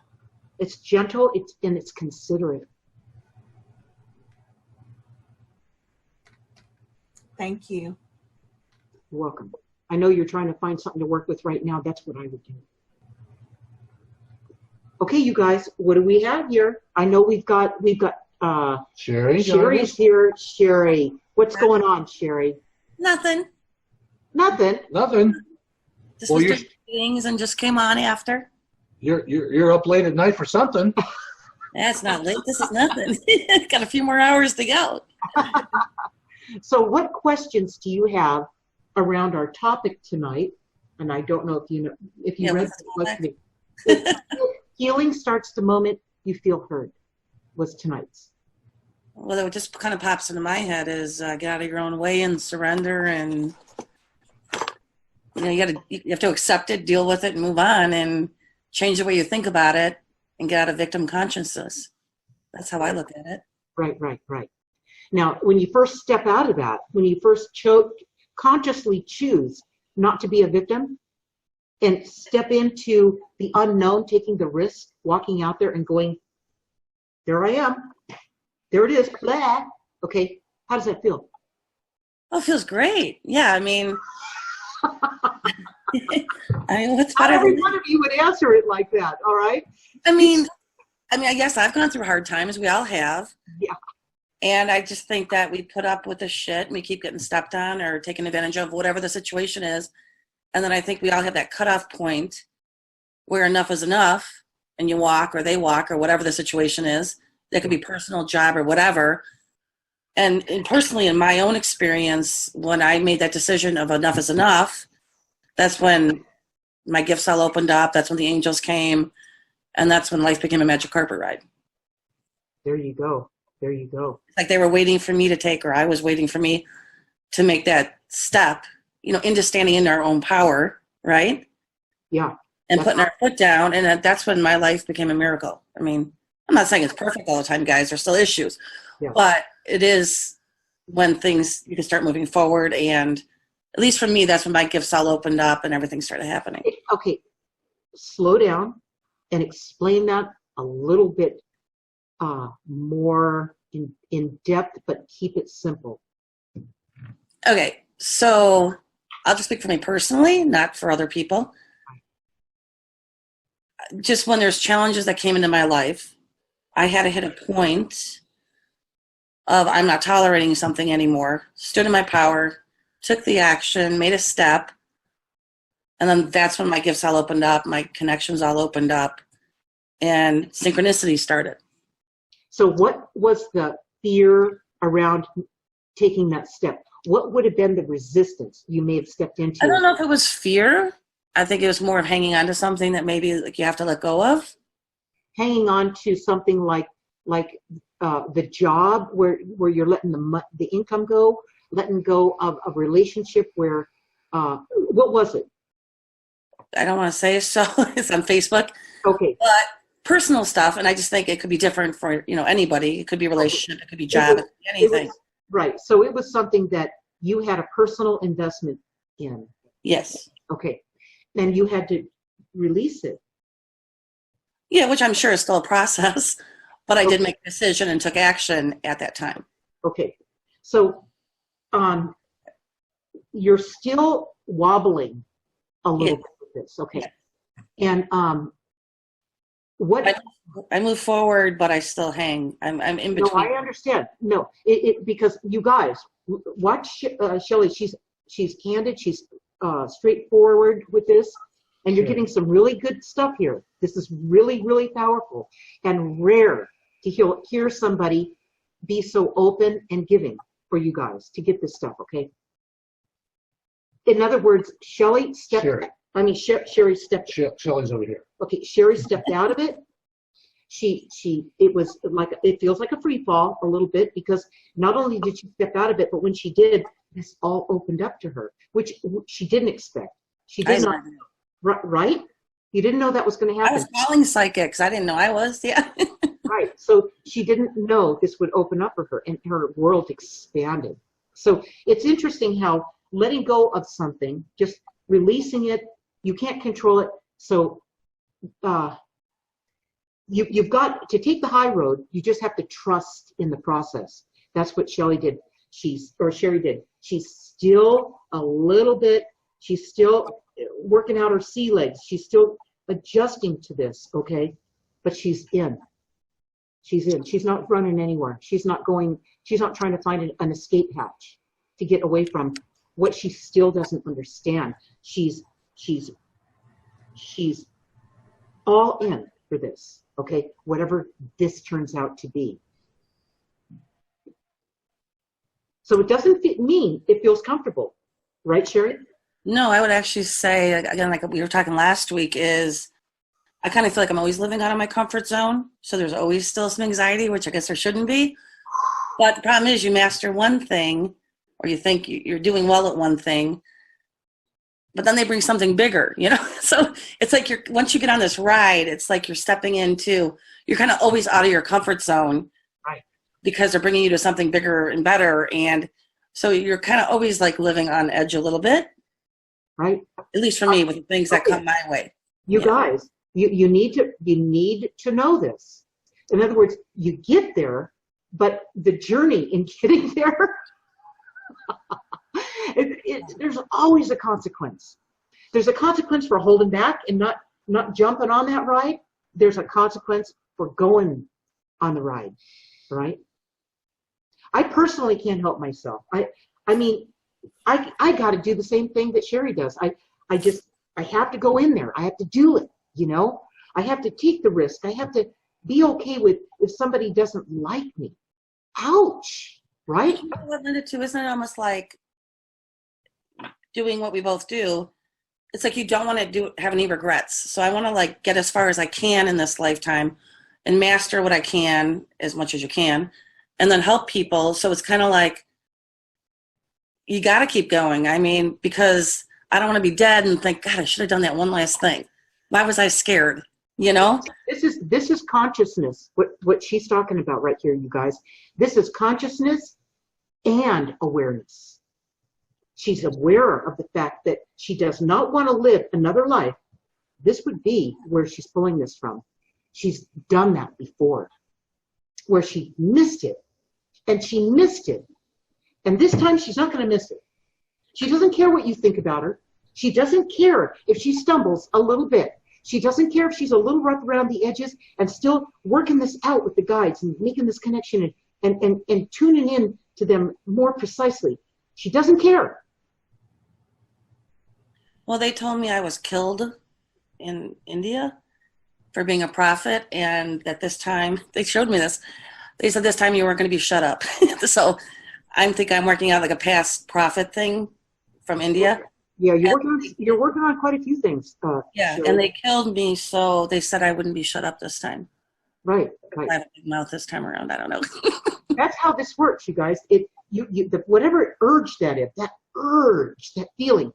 Speaker 1: It's gentle, it's considerate.
Speaker 7: Thank you.
Speaker 1: You're welcome. I know you're trying to find something to work with right now. That's what I would do. Okay, you guys, what do we have here? I know we've got
Speaker 2: Sherry.
Speaker 1: Sherry's here. Sherry, what's going on, Sherry?
Speaker 7: Nothing.
Speaker 1: Nothing.
Speaker 2: Nothing.
Speaker 8: Just
Speaker 2: Well,
Speaker 8: was
Speaker 2: you're
Speaker 8: doing things and just came on after.
Speaker 2: you're up late at night for something.
Speaker 8: That's not late. This is nothing. Got a few more hours to go.
Speaker 1: So what questions do you have around our topic tonight? And I don't know if you read the question. Healing starts the moment you feel heard was tonight's.
Speaker 8: Well, what just kind of pops into my head is get out of your own way and surrender, and you have to accept it, deal with it, and move on, and change the way you think about it, and get out of victim consciousness. That's how I look at it.
Speaker 1: Right. Now, when you first step out of that, when you first consciously choose not to be a victim and step into the unknown, taking the risk, walking out there and going, there I am. There it is. Blah. Okay. How does that feel?
Speaker 8: Oh, it feels great. Yeah, I mean, what's
Speaker 1: Not
Speaker 8: better
Speaker 1: every
Speaker 8: than,
Speaker 1: one of you would answer it like that. All right.
Speaker 8: I guess I've gone through hard times. We all have.
Speaker 1: Yeah.
Speaker 8: And I just think that we put up with the shit and we keep getting stepped on or taken advantage of, whatever the situation is. And then I think we all have that cutoff point where enough is enough, and you walk or they walk or whatever the situation is. That could be personal, job, or whatever. And personally, in my own experience, when I made that decision of enough is enough, that's when my gifts all opened up. That's when the angels came. And that's when life became a magic carpet ride.
Speaker 1: There you go.
Speaker 8: It's like they were waiting for me to take, or I was waiting for me to make that step, into standing in our own power, right?
Speaker 1: Yeah.
Speaker 8: And putting our foot down. And that's when my life became a miracle. I mean, I'm not saying it's perfect all the time, guys. There's still issues.
Speaker 1: Yeah.
Speaker 8: But it is when you can start moving forward. And at least for me, that's when my gifts all opened up and everything started happening.
Speaker 1: Okay. Slow down and explain that a little bit more in depth, but keep it simple.
Speaker 8: Okay. So I'll just speak for me personally, not for other people. Just when there's challenges that came into my life, I had to hit a point of I'm not tolerating something anymore, stood in my power, took the action, made a step, and then that's when my gifts all opened up, my connections all opened up, and synchronicity started.
Speaker 1: So what was the fear around taking that step? What would have been the resistance you may have stepped into?
Speaker 8: I don't know if it was fear. I think it was more of hanging on to something that maybe you have to let go of.
Speaker 1: Hanging on to something like the job where you're letting the income go, letting go of a relationship where what was it?
Speaker 8: I don't want to say so. It's on Facebook.
Speaker 1: Okay.
Speaker 8: But personal stuff, and I just think it could be different for anybody. It could be relationship, it could be job, it could be anything.
Speaker 1: Right. So it was something that you had a personal investment in.
Speaker 8: Yes.
Speaker 1: Okay. And you had to release it.
Speaker 8: Yeah, which I'm sure is still a process, but I did make a decision and took action at that time.
Speaker 1: Okay. So you're still wobbling a little bit with this. Okay. Yeah. And what
Speaker 8: I move forward, but I still hang. I'm in between.
Speaker 1: No, I understand. No, because you guys watch Shelley. She's candid. She's straightforward with this, and you're getting some really good stuff here. This is really, really powerful and rare to hear somebody be so open and giving for you guys to get this stuff. Okay. In other words, Shelley stepped.
Speaker 2: Sherry.
Speaker 1: Sherry stepped.
Speaker 2: Shelley's over here.
Speaker 1: Okay, Sherry stepped out of it. It feels like a free fall a little bit, because not only did she step out of it, but when she did, this all opened up to her, which she didn't expect. She did not, right? You didn't know that was going to happen.
Speaker 8: I was calling psychics. I didn't know I was. Yeah.
Speaker 1: Right. So she didn't know this would open up for her, and her world expanded. So it's interesting how letting go of something, just releasing it, you can't control it. So you've got to take the high road. You just have to trust in the process. That's what Sherry did. She's still a little bit, she's still working out her sea legs. She's still adjusting to this, okay? But she's in. She's in. She's not running anywhere. She's not trying to find an escape hatch to get away from what she still doesn't understand. She's all in for this, okay? Whatever this turns out to be. So it doesn't mean it feels comfortable, right, Sherry?
Speaker 8: No, I would actually say, again, like we were talking last week, is I kind of feel like I'm always living out of my comfort zone. So there's always still some anxiety, which I guess there shouldn't be. But the problem is you master one thing, or you think you're doing well at one thing, but then they bring something bigger, you know? So it's like once you get on this ride, it's like you're stepping into, you're kind of always out of your comfort zone.
Speaker 1: Right.
Speaker 8: Because they're bringing you to something bigger and better. And so you're kind of always like living on edge a little bit.
Speaker 1: Right.
Speaker 8: At least for me, with the things that come my way.
Speaker 1: You guys, you need to know this. In other words, you get there, but the journey in getting there, there's always a consequence. There's a consequence for holding back and not jumping on that ride. There's a consequence for going on the ride, right? I personally can't help myself. I mean, I got to do the same thing that Sherry does. I have to go in there. I have to do it, you know? I have to take the risk. I have to be okay with if somebody doesn't like me. Ouch, right?
Speaker 8: What Linda too, isn't it almost like doing what we both do? It's like you don't want to have any regrets. So I want to like get as far as I can in this lifetime and master what I can as much as you can, and then help people. So it's kind of like you got to keep going. I mean, because I don't want to be dead and think, God, I should have done that one last thing. Why was I scared? You know?
Speaker 1: This is consciousness. What she's talking about right here, you guys. This is consciousness and awareness. She's aware of the fact that she does not want to live another life. This would be where she's pulling this from. She's done that before, where she missed it, and she missed it. And this time she's not going to miss it. She doesn't care what you think about her. She doesn't care if she stumbles a little bit. She doesn't care if she's a little rough around the edges and still working this out with the guides and making this connection and tuning in to them more precisely. She doesn't care.
Speaker 8: Well, they told me I was killed in India for being a prophet, and that this time, they showed me this, they said this time you weren't going to be shut up. So I think I'm working out like a past prophet thing from India.
Speaker 1: Yeah, you're working on quite a few things.
Speaker 8: Yeah,
Speaker 1: Sherry.
Speaker 8: and they killed me, so they said I wouldn't be shut up this time.
Speaker 1: Right.
Speaker 8: I have a big mouth this time around. I don't know.
Speaker 1: That's how this works, you guys. Whatever urge that is, that urge, that feeling,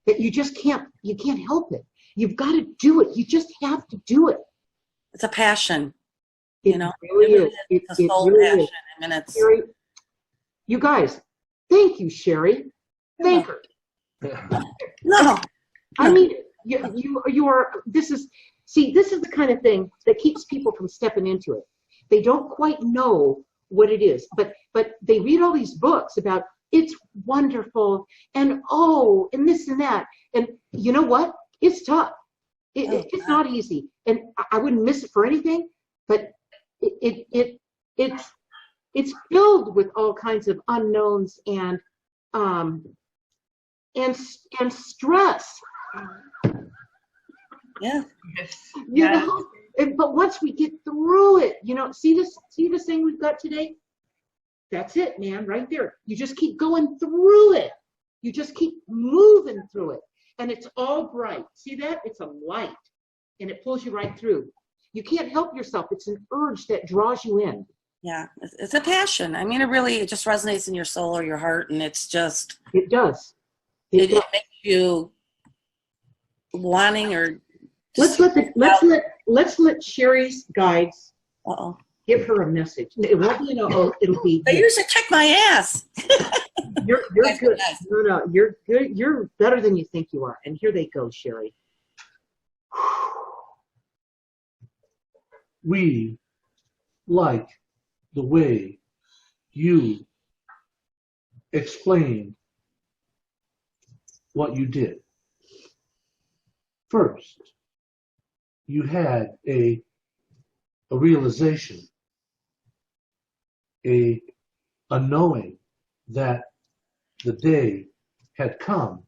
Speaker 1: that you can't help it. You've got to do it. You just have to do it.
Speaker 8: It's a passion.
Speaker 1: It really is.
Speaker 8: It's a soul
Speaker 1: really
Speaker 8: passion.
Speaker 1: is.
Speaker 8: I mean, it's
Speaker 1: Sherry, you guys, thank you, Sherry. Thank her.
Speaker 8: no.
Speaker 1: I mean, you are. This is the kind of thing that keeps people from stepping into it. They don't quite know what it is, but they read all these books about it's wonderful and and this and that, and you know what? It's tough. It's not easy, and I wouldn't miss it for anything. But it's filled with all kinds of unknowns and stress.
Speaker 8: Yeah.
Speaker 1: You know, but once we get through it, see this thing we've got today? That's it, man, right there. You just keep going through it. You just keep moving through it. And it's all bright. See that? It's a light. And it pulls you right through. You can't help yourself. It's an urge that draws you in.
Speaker 8: Yeah, it's a passion. I mean, it just resonates in your soul or your heart, and it's just...
Speaker 1: It does.
Speaker 8: It makes you wanting or...
Speaker 1: Let's let Sherry's guides give her a message. It won't be it'll be...
Speaker 8: But you should check my ass.
Speaker 1: You're good. No, you're good. You're better than you think you are. And here they go, Sherry.
Speaker 2: We like the way you explained what you did. First, you had a realization, a knowing that the day had come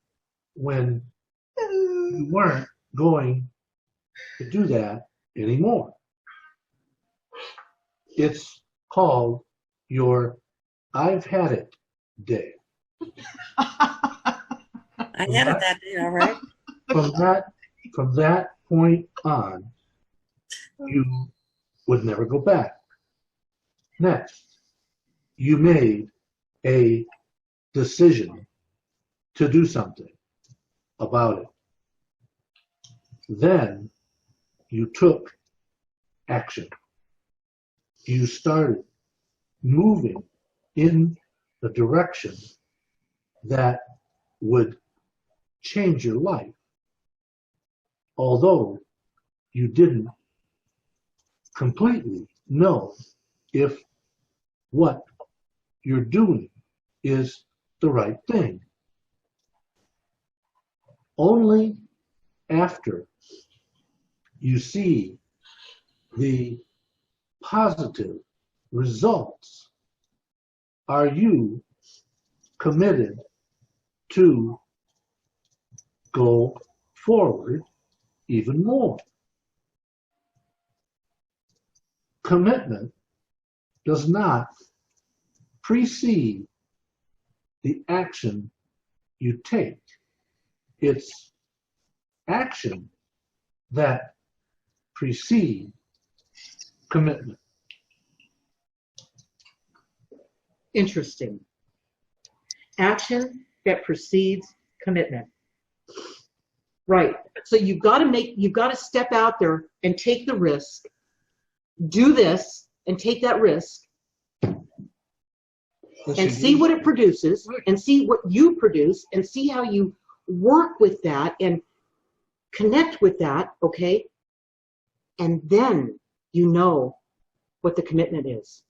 Speaker 2: when you weren't going to do that anymore. It's called your I've had it day.
Speaker 8: I had it that day, all right.
Speaker 2: From that point on, you would never go back. Next, you made a decision to do something about it. Then you took action. You started moving in the direction that would change your life, although you didn't completely know if what you're doing is the right thing. Only after you see the positive results are you committed to go forward even more. Commitment does not precede the action you take. It's action that precedes commitment.
Speaker 1: Interesting. Action that precedes commitment. Right. So you've got to step out there and take the risk. Do this and take that risk and see what it produces and see what you produce and see how you work with that and connect with that, okay? And then you know what the commitment is.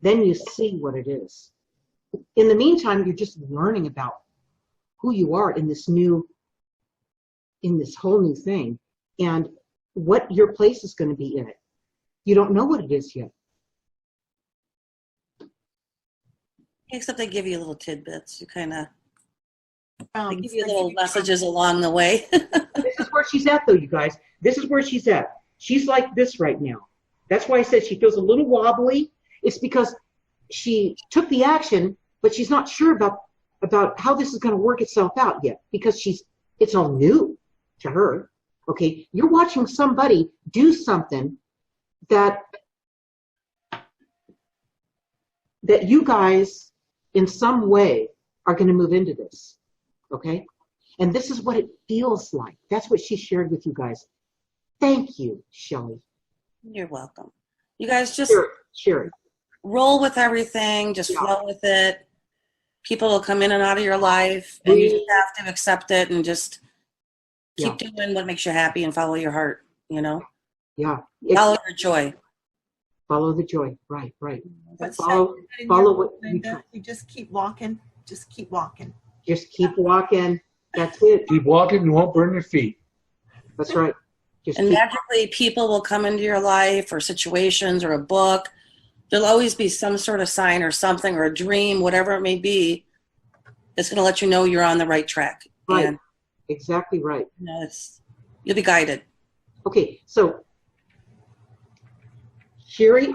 Speaker 1: Then you see what it is. In the meantime, you're just learning about who you are in this whole new thing and what your place is going to be in it. You don't know what it is yet.
Speaker 8: Except they give you little tidbits. You kind of they give
Speaker 7: They
Speaker 8: you little
Speaker 7: give you
Speaker 8: messages along the way.
Speaker 1: This is where she's at, though, you guys. This is where she's at. She's like this right now. That's why I said she feels a little wobbly. It's because she took the action, but she's not sure about how this is going to work itself out yet because it's all new to her. Okay, you're watching somebody do something that you guys in some way are going to move into this. Okay, and this is what it feels like. That's what she shared with you guys. Thank you, Shelley.
Speaker 8: You're welcome. You guys just
Speaker 1: Sherry.
Speaker 8: roll with everything. Just flow with it. People will come in and out of your life, and you just have to accept it and just keep doing what makes you happy and follow your heart. You know.
Speaker 1: Yeah.
Speaker 8: Follow your joy.
Speaker 1: Follow the joy. Right.
Speaker 8: That's
Speaker 1: Follow what
Speaker 7: you just keep walking. Just keep walking.
Speaker 1: Just keep walking. That's it.
Speaker 2: Keep walking, you won't burn your feet.
Speaker 1: That's right.
Speaker 8: And magically, people will come into your life, or situations, or a book. There'll always be some sort of sign or something, or a dream, whatever it may be, that's going to let you know you're on the right track.
Speaker 1: Right.
Speaker 8: And,
Speaker 1: Exactly right.
Speaker 8: you know, you'll be guided.
Speaker 1: Okay, so Sherry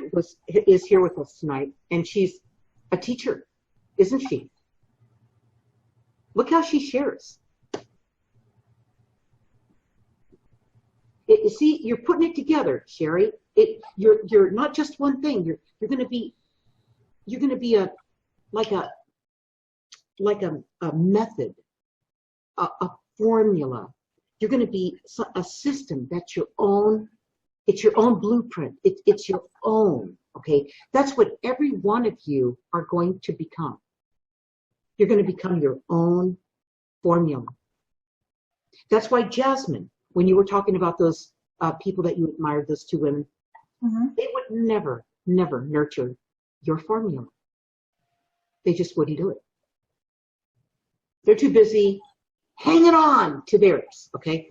Speaker 1: is here with us tonight, and she's a teacher, isn't she? Look how she shares. You see, you're putting it together, Sherry. You're not just one thing. You're going to be a method, a formula. You're going to be a system that's your own. It's your own blueprint. It's your own. Okay, that's what every one of you are going to become. You're going to become your own formula. That's why Jasmine, when you were talking about those people that you admired, those two women, they would never nurture your formula. They just wouldn't do it. They're too busy hanging on to theirs, okay?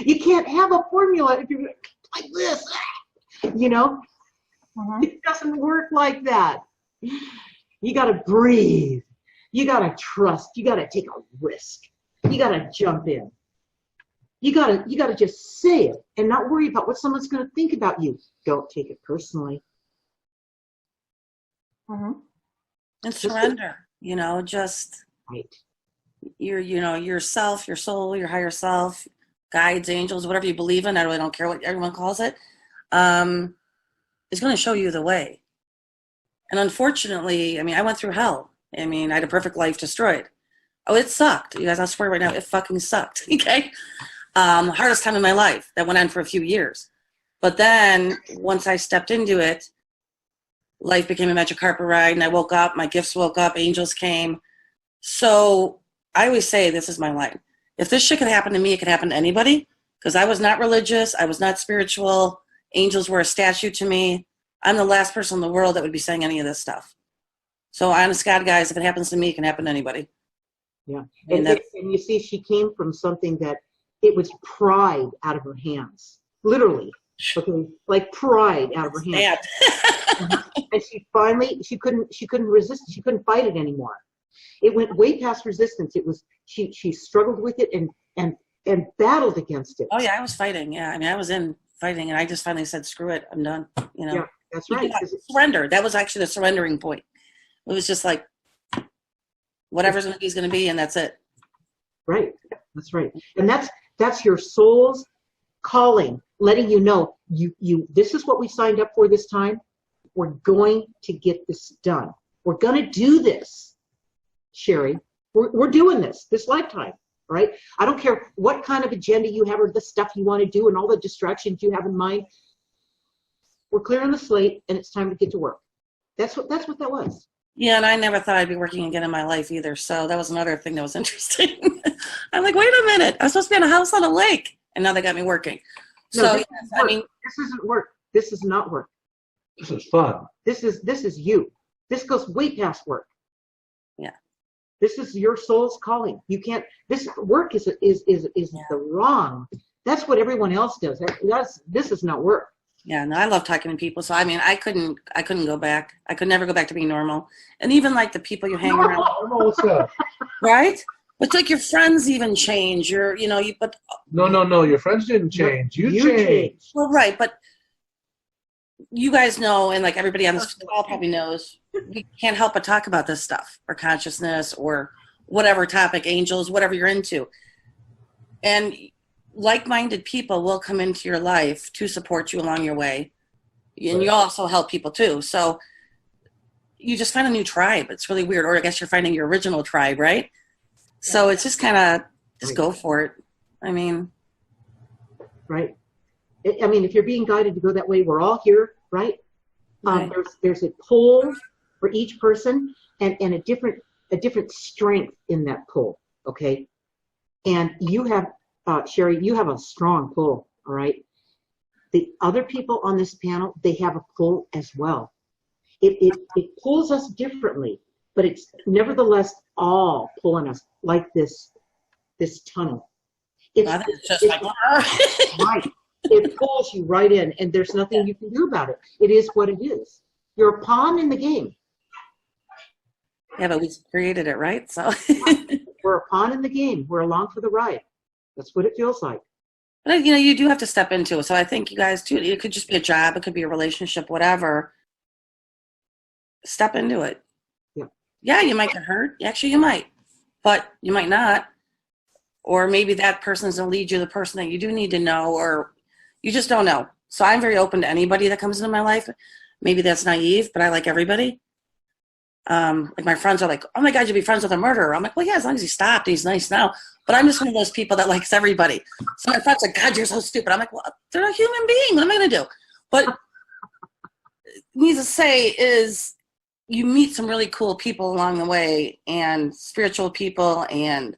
Speaker 1: You can't have a formula if you're like this, you know? It doesn't work like that. You got to breathe. You got to trust. You got to take a risk. You got to jump in. You got to just say it and not worry about what someone's going to think about you. Don't take it personally.
Speaker 3: Mm-hmm.
Speaker 8: And surrender, you know, just
Speaker 1: Right.
Speaker 8: yourself, your soul, your higher self, guides, angels, whatever you believe in. I really don't care what everyone calls it. Is going to show you the way. And unfortunately, I mean, I went through hell. I mean, I had a perfect life destroyed. Oh, it sucked. You guys, I'll swear right now, it fucking sucked. Okay. Hardest time in my life. That went on for a few years. But then once I stepped into it, life became a magic carpet ride, and I woke up, my gifts woke up, angels came. So I always say, this is my line. If this shit could happen to me, it could happen to anybody, because I was not religious. I was not spiritual. Angels were a statue to me. I'm the last person in the world that would be saying any of this stuff. So honest God, guys, if it happens to me, it can happen to anybody.
Speaker 1: Yeah.
Speaker 8: And
Speaker 1: And you see, she came from something that it was pride out of her hands. Literally. Okay. Like pride out of her hands. And she couldn't resist. She couldn't fight it anymore. It went way past resistance. It was, she struggled with it and battled against it.
Speaker 8: Oh yeah, I was fighting. Yeah. I mean, I was in fighting, and I just finally said, screw it. I'm done. You know,
Speaker 1: Yeah, that's right.
Speaker 8: Surrender. That was actually the surrendering point. It was just like, whatever's going to be, and that's it.
Speaker 1: Right. That's right. And that's your soul's calling, letting you know, this is what we signed up for this time. We're going to get this done. We're going to do this, Sherry. We're doing this lifetime, right? I don't care what kind of agenda you have or the stuff you want to do and all the distractions you have in mind. We're clearing the slate, and it's time to get to work. That's what that was.
Speaker 8: Yeah, and I never thought I'd be working again in my life either. So that was another thing that was interesting. I'm like, wait a minute. I was supposed to be in a house on a lake, and now they got me working.
Speaker 1: No,
Speaker 8: So
Speaker 1: yes, I mean, this isn't work. This is not work.
Speaker 2: This is fun.
Speaker 1: This is you. This goes way past work.
Speaker 8: Yeah.
Speaker 1: This is your soul's calling. You can't. This work is the wrong. That's what everyone else does. This is not work.
Speaker 8: Yeah, no, I love talking to people. So I mean, I couldn't go back. I could never go back to being normal. And even like the people you hang around, right? But like your friends even change. But
Speaker 2: No. Your friends didn't change. You changed.
Speaker 8: well, right, but you guys know, and like everybody on this call probably knows, we can't help but talk about this stuff, or consciousness, or whatever topic, angels, whatever you're into. And like-minded people will come into your life to support you along your way. And you also help people too. So you just find a new tribe. It's really weird. Or I guess you're finding your original tribe, right? So it's just kind of, just go for it. I mean.
Speaker 1: Right. I mean, if you're being guided to go that way, we're all here, right?
Speaker 8: Right.
Speaker 1: There's a pull for each person and a different strength in that pull, okay? And you have, Sherry, you have a strong pull, all right? The other people on this panel, they have a pull as well. It pulls us differently, but it's nevertheless all pulling us like this tunnel.
Speaker 8: It's just like,
Speaker 1: right. It pulls you right in, and there's nothing you can do about it. It is what it is. You're a pawn in the game.
Speaker 8: yeah, but we created it, right? So.
Speaker 1: We're a pawn in the game. We're along for the ride. That's what it feels like.
Speaker 8: But, you do have to step into it. So I think you guys too, it could just be a job. It could be a relationship, whatever. Step into it.
Speaker 1: Yeah.
Speaker 8: Yeah, you might get hurt. Actually, you might. But you might not. Or maybe that person's going to lead you to the person that you do need to know, or you just don't know. So I'm very open to anybody that comes into my life. Maybe that's naive, but I like everybody. Like my friends are like, oh my God, you'll be friends with a murderer. I'm like, well, yeah, as long as he stopped, he's nice now. But I'm just one of those people that likes everybody. So my friends are like, God, you're so stupid. I'm like, well, they're a human being. What am I going to do? But needs to say is you meet some really cool people along the way, and spiritual people, and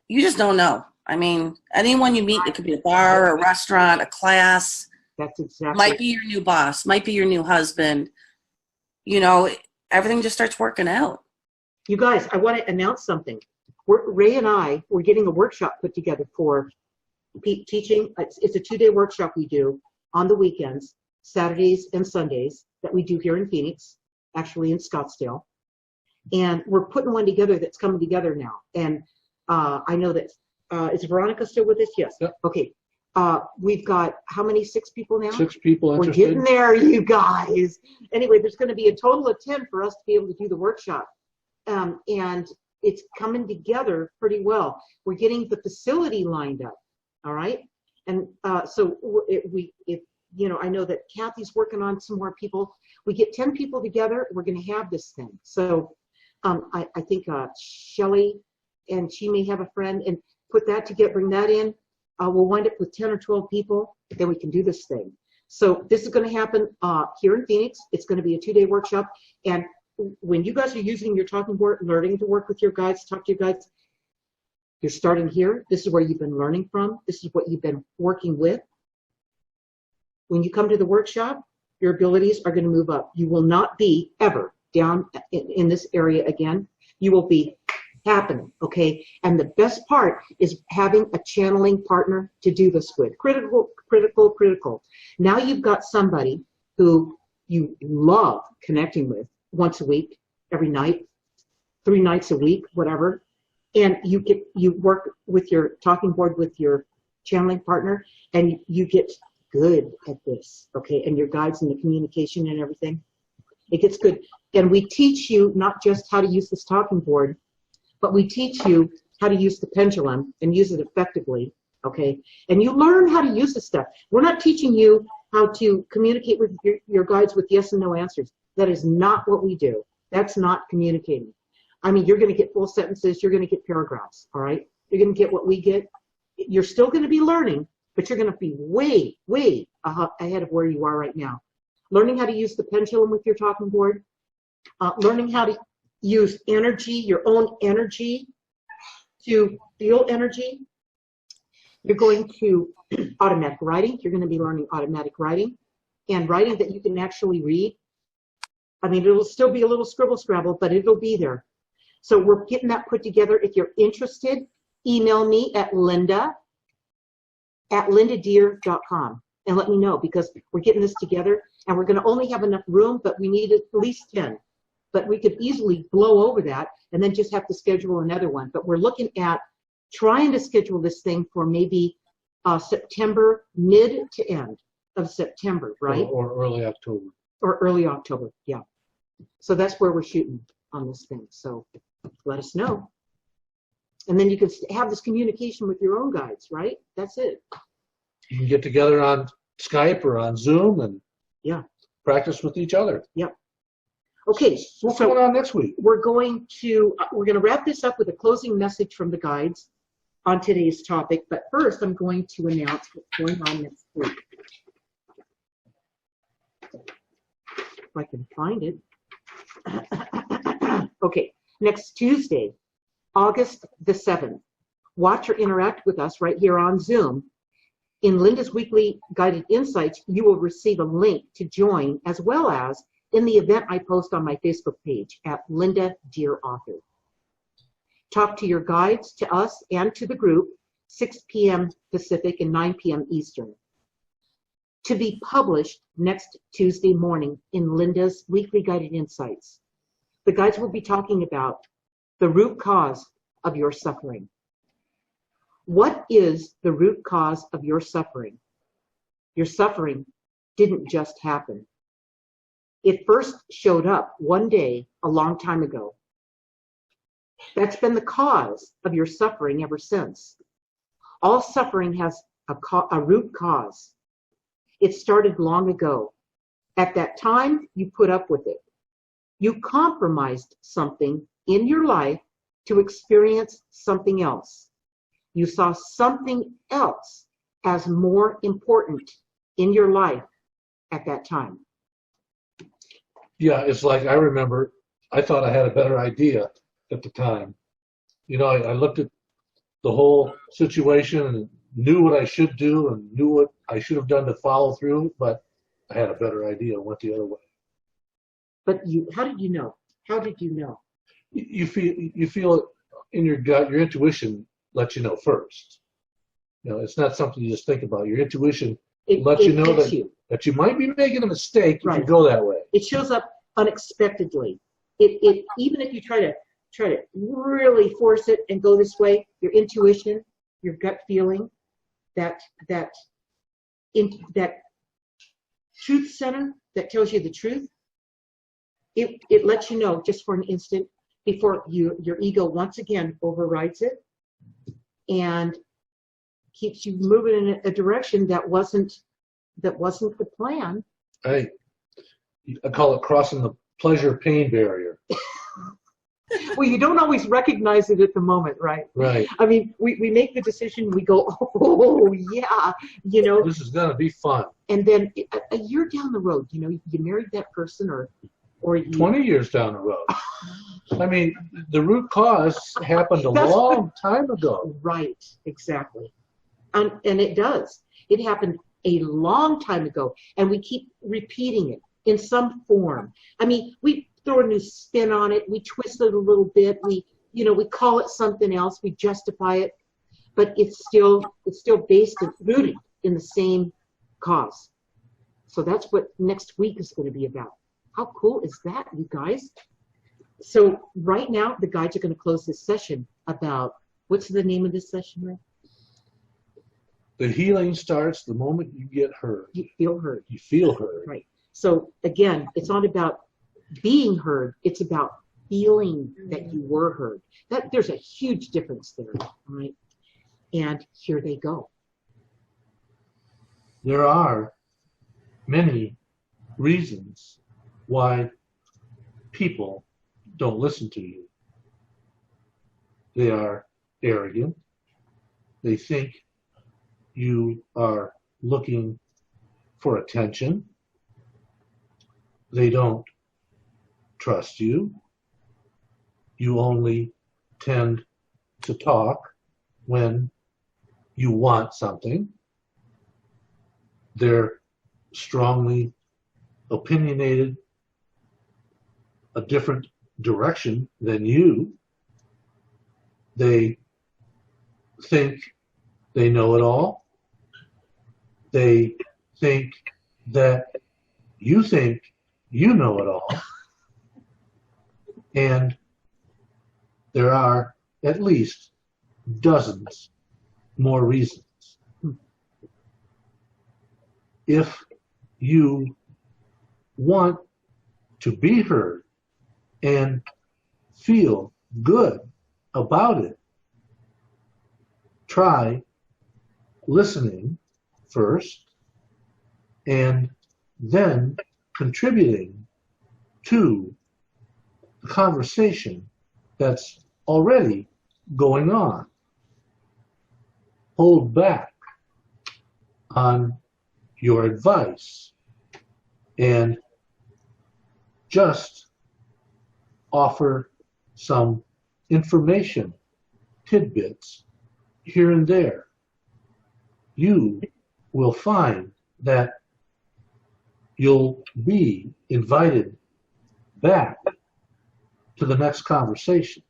Speaker 8: you just don't know. I mean, anyone you meet, it could be a bar, a restaurant, a class.
Speaker 1: That's exactly.
Speaker 8: Might be your new boss, might be your new husband. Everything just starts working out.
Speaker 1: You guys, I want to announce something. Ray and I, we're getting a workshop put together for teaching. It's a 2-day workshop we do on the weekends, Saturdays and Sundays, that we do here in Phoenix. actually in Scottsdale. And we're putting one together that's coming together now. And I know that, is Veronica still with us? Yes.
Speaker 2: Yep.
Speaker 1: Okay. We've got how many? 6 people now?
Speaker 2: 6 people
Speaker 1: We're
Speaker 2: interested.
Speaker 1: getting there, you guys. Anyway, there's going to be a total of 10 for us to be able to do the workshop. And it's coming together pretty well. We're getting the facility lined up. All right. And so if you know, I know that Kathy's working on some more people. We get 10 people together, we're going to have this thing. So I think Shelly, and she may have a friend, and put that together, bring that in. We'll wind up with 10 or 12 people, then we can do this thing. So this is going to happen here in Phoenix. It's going to be a 2-day workshop. And when you guys are using your talking board, learning to work with your guides, talk to your guides, you're starting here. This is where you've been learning from. This is what you've been working with. When you come to the workshop, your abilities are going to move up. You will not be ever down in this area again. You will be happening, okay? And the best part is having a channeling partner to do this with. Critical, critical, critical. Now you've got somebody who you love connecting with once a week, every night, 3 nights a week, whatever. And you work with your talking board with your channeling partner, and you get good at this, okay? And your guides and the communication and everything, it gets good. And we teach you not just how to use this talking board, but we teach you how to use the pendulum and use it effectively, okay? And you learn how to use this stuff. We're not teaching you how to communicate with your guides with yes and no answers. That is not what we do. That's not communicating. I mean, you're going to get full sentences. You're going to get paragraphs, all right? You're going to get what we get. You're still going to be learning, but you're going to be way, way ahead of where you are right now. Learning how to use the pendulum with your talking board, learning how to use energy, your own energy, to feel energy. You're going to automatic writing. You're going to be learning automatic writing, and writing that you can actually read. I mean, it'll still be a little scribble scrabble, but it'll be there. So we're getting that put together. If you're interested, email me at linda@lindadeir.com and let me know, because we're getting this together, and we're going to only have enough room, but we need at least 10. But we could easily blow over that and then just have to schedule another one. But we're looking at trying to schedule this thing for maybe September, mid to end of September, right?
Speaker 2: Or early October.
Speaker 1: Or early October, yeah. So that's where we're shooting on this thing. So let us know. And then you can have this communication with your own guides, right? That's it.
Speaker 2: You can get together on Skype or on Zoom and practice with each other.
Speaker 1: Yep. Okay.
Speaker 2: What's going on next week?
Speaker 1: We're going to wrap this up with a closing message from the guides on today's topic. But first, I'm going to announce what's going on next week. If I can find it. Okay. Next Tuesday, August the 7th, watch or interact with us right here on Zoom. In Linda's weekly guided insights, you will receive a link to join, as well as in the event I post on my Facebook page at Linda Deir Author. Talk to your guides, to us, and to the group, 6 p.m. Pacific and 9 p.m. Eastern. To be published next Tuesday morning in Linda's weekly guided insights. The guides will be talking about the root cause of your suffering. What is the root cause of your suffering? Your suffering didn't just happen. It first showed up one day a long time ago. That's been the cause of your suffering ever since. All suffering has a root cause. It started long ago. At that time, you put up with it. You compromised something in your life to experience something else. You saw something else as more important in your life at that time.
Speaker 2: Yeah, it's like, I remember, I thought I had a better idea at the time. You know, I looked at the whole situation and knew what I should do and knew what I should have done to follow through, but I had a better idea and went the other way.
Speaker 1: But how did you know? How did you know?
Speaker 2: You feel it in your gut. Your intuition lets you know first. You know, it's not something you just think about. Your intuition lets you know that you might be making a mistake if you go that way.
Speaker 1: It shows up unexpectedly. It even if you try to really force it and go this way, your intuition, your gut feeling, that truth center that tells you the truth, it lets you know just for an instant before your ego once again overrides it and keeps you moving in a direction that wasn't the plan.
Speaker 2: I call it crossing the pleasure-pain barrier.
Speaker 1: Well, you don't always recognize it at the moment, right?
Speaker 2: Right.
Speaker 1: I mean, we make the decision, we go, oh, yeah, you know.
Speaker 2: This is going to be fun.
Speaker 1: And then a year down the road, you know, you married that person or you.
Speaker 2: 20 years down the road. I mean, the root cause happened a long time ago.
Speaker 1: Right, exactly. And it does. It happened a long time ago, and we keep repeating it in some form. I mean, we throw a new spin on it, we twist it a little bit, we call it something else, we justify it, but it's still based and rooted in the same cause. So that's what next week is going to be about. How cool is that, you guys? So right now, the guides are going to close this session about, what's the name of this session, Ray?
Speaker 2: The healing starts the moment you get heard.
Speaker 1: You feel heard.
Speaker 2: You feel heard.
Speaker 1: Right. So again, it's not about being heard. It's about feeling that you were heard. There's a huge difference there, right? And here they go.
Speaker 2: There are many reasons why people don't listen to you. They are arrogant. They think you are looking for attention. They don't trust you. You only tend to talk when you want something. They're strongly opinionated a different direction than you. They think they know it all. They think that you think you know it all. And there are at least dozens more reasons. If you want to be heard and feel good about it, try listening first and then contributing to the conversation that's already going on. Hold back on your advice and just offer some information, tidbits here and there. You will find that you'll be invited back to the next conversation.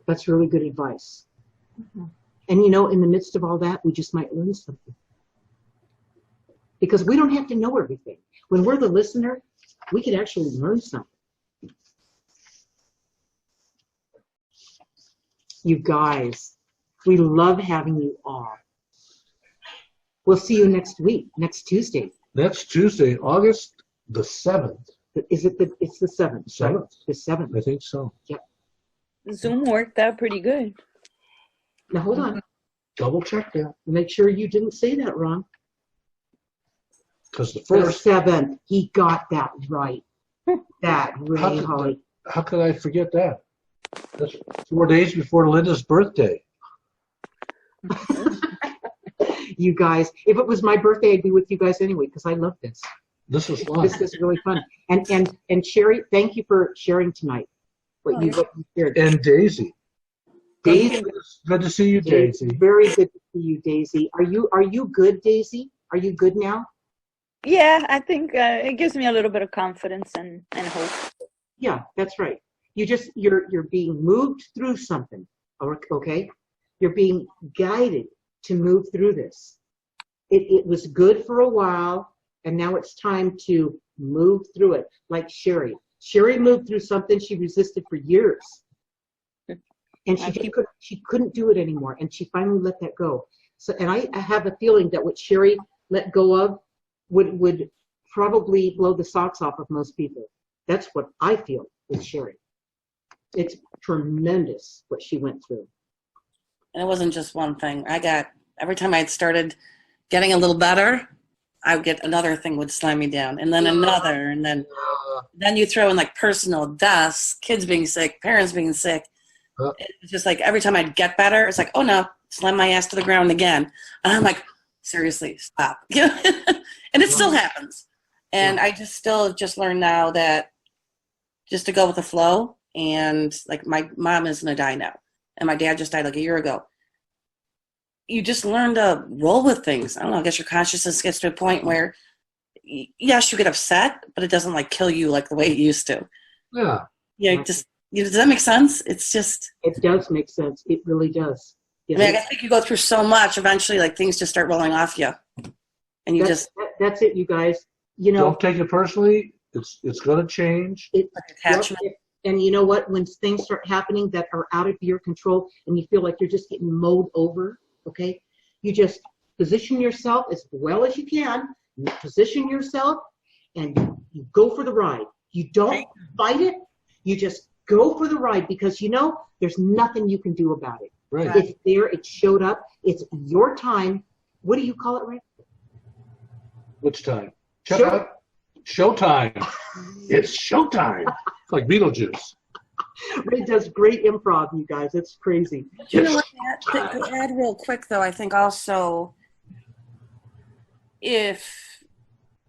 Speaker 1: That's really good advice. Mm-hmm. And in the midst of all that, we just might learn something. Because we don't have to know everything. When we're the listener, we can actually learn something. You guys, we love having you all. We'll see you next week, next Tuesday.
Speaker 2: Next Tuesday, August the 7th.
Speaker 1: Is it it's the 7th?
Speaker 2: 7th.
Speaker 1: Right? The 7th.
Speaker 2: I think so.
Speaker 1: Yep.
Speaker 6: Zoom worked out pretty good.
Speaker 1: Now hold on.
Speaker 2: Double check that.
Speaker 1: Make sure you didn't say that wrong.
Speaker 2: Because the
Speaker 1: The
Speaker 2: first.
Speaker 1: 7th. He got that right. That really, Holly.
Speaker 2: How could I forget that? That's 4 days before Linda's birthday.
Speaker 1: You guys, if it was my birthday, I'd be with you guys anyway because I love this.
Speaker 2: This was fun.
Speaker 1: This is really fun. And Sherry, thank you for sharing tonight. What you shared.
Speaker 2: And Daisy.
Speaker 1: Daisy,
Speaker 2: Good to see you, Daisy.
Speaker 1: very good to see you, Daisy. Are you good, Daisy? Are you good now?
Speaker 6: Yeah, I think it gives me a little bit of confidence and hope.
Speaker 1: Yeah, that's right. You're being moved through something. Okay, you're being guided to move through this. It was good for a while, And now it's time to move through it. Like Sherry. Sherry moved through something she resisted for years. And she couldn't do it anymore. And she finally let that go. So, and I have a feeling that what Sherry let go of would probably blow the socks off of most people. That's what I feel with Sherry. It's tremendous what she went through.
Speaker 8: And it wasn't just one thing. Every time I started getting a little better, I would get another thing would slam me down, and then another, and then you throw in like personal deaths, kids being sick, parents being sick. It's just like every time I'd get better, it's like, oh no, slam my ass to the ground again. And I'm like, seriously, stop. And it still happens. And I just learned now that just to go with the flow. And like my mom is gonna die now, and my dad just died like a year ago. You just learn to roll with things. I don't know, I guess your consciousness gets to a point where, yes, you get upset, but it doesn't like kill you like the way it used to. Yeah, does that make sense? It's just. It
Speaker 1: does make sense. It really does.
Speaker 8: I mean, I think you go through so much, eventually like things just start rolling off you. And you
Speaker 1: that's it, you guys.
Speaker 2: Don't take it personally. It's gonna change.
Speaker 8: Attachment.
Speaker 1: And you know what? When things start happening that are out of your control and you feel like you're just getting mowed over, okay, you just position yourself as well as you can. You position yourself and you go for the ride. You don't fight it. You just go for the ride because there's nothing you can do about it.
Speaker 2: Right.
Speaker 1: It's there. It showed up. It's your time. What do you call it, Rick?
Speaker 2: Which time? Showtime. It's showtime. It's like Beetlejuice.
Speaker 1: Ray does great improv, you guys. It's crazy.
Speaker 8: But you know what? To add real quick, though, I think also if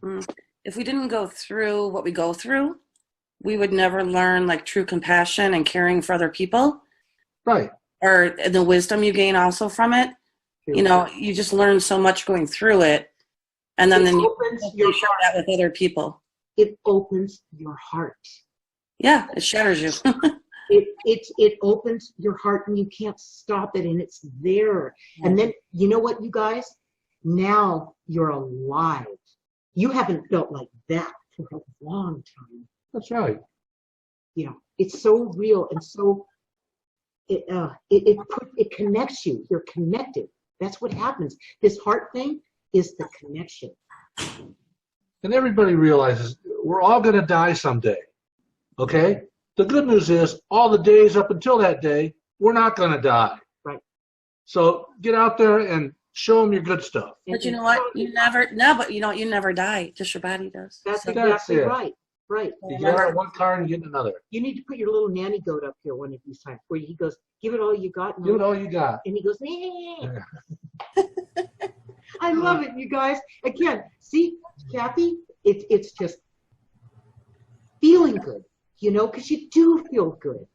Speaker 8: we didn't go through what we go through, we would never learn like true compassion and caring for other people.
Speaker 2: Right.
Speaker 8: Or the wisdom you gain also from it. You just learn so much going through it. And then you share that with other people.
Speaker 1: It opens your heart.
Speaker 8: Yeah, it shatters you.
Speaker 1: it opens your heart and you can't stop it and it's there. Yeah. And then, you know what, you guys? Now you're alive. You haven't felt like that for a long time.
Speaker 2: That's right.
Speaker 1: It's so real and so it connects you. You're connected. That's what happens. This heart thing is the connection.
Speaker 2: And everybody realizes we're all going to die someday. Okay? The good news is all the days up until that day, we're not going to die.
Speaker 1: Right.
Speaker 2: So get out there and show them your good stuff.
Speaker 8: But you know what? You never die. Just your body does.
Speaker 1: That's exactly right. Right.
Speaker 2: You get out of one car and you get in another.
Speaker 1: You need to put your little nanny goat up here one of these times where he goes, give it all you got.
Speaker 2: Give it all you got.
Speaker 1: And he goes, eh. I love it, you guys. Again, see, Kathy, it's just feeling good, because you do feel good.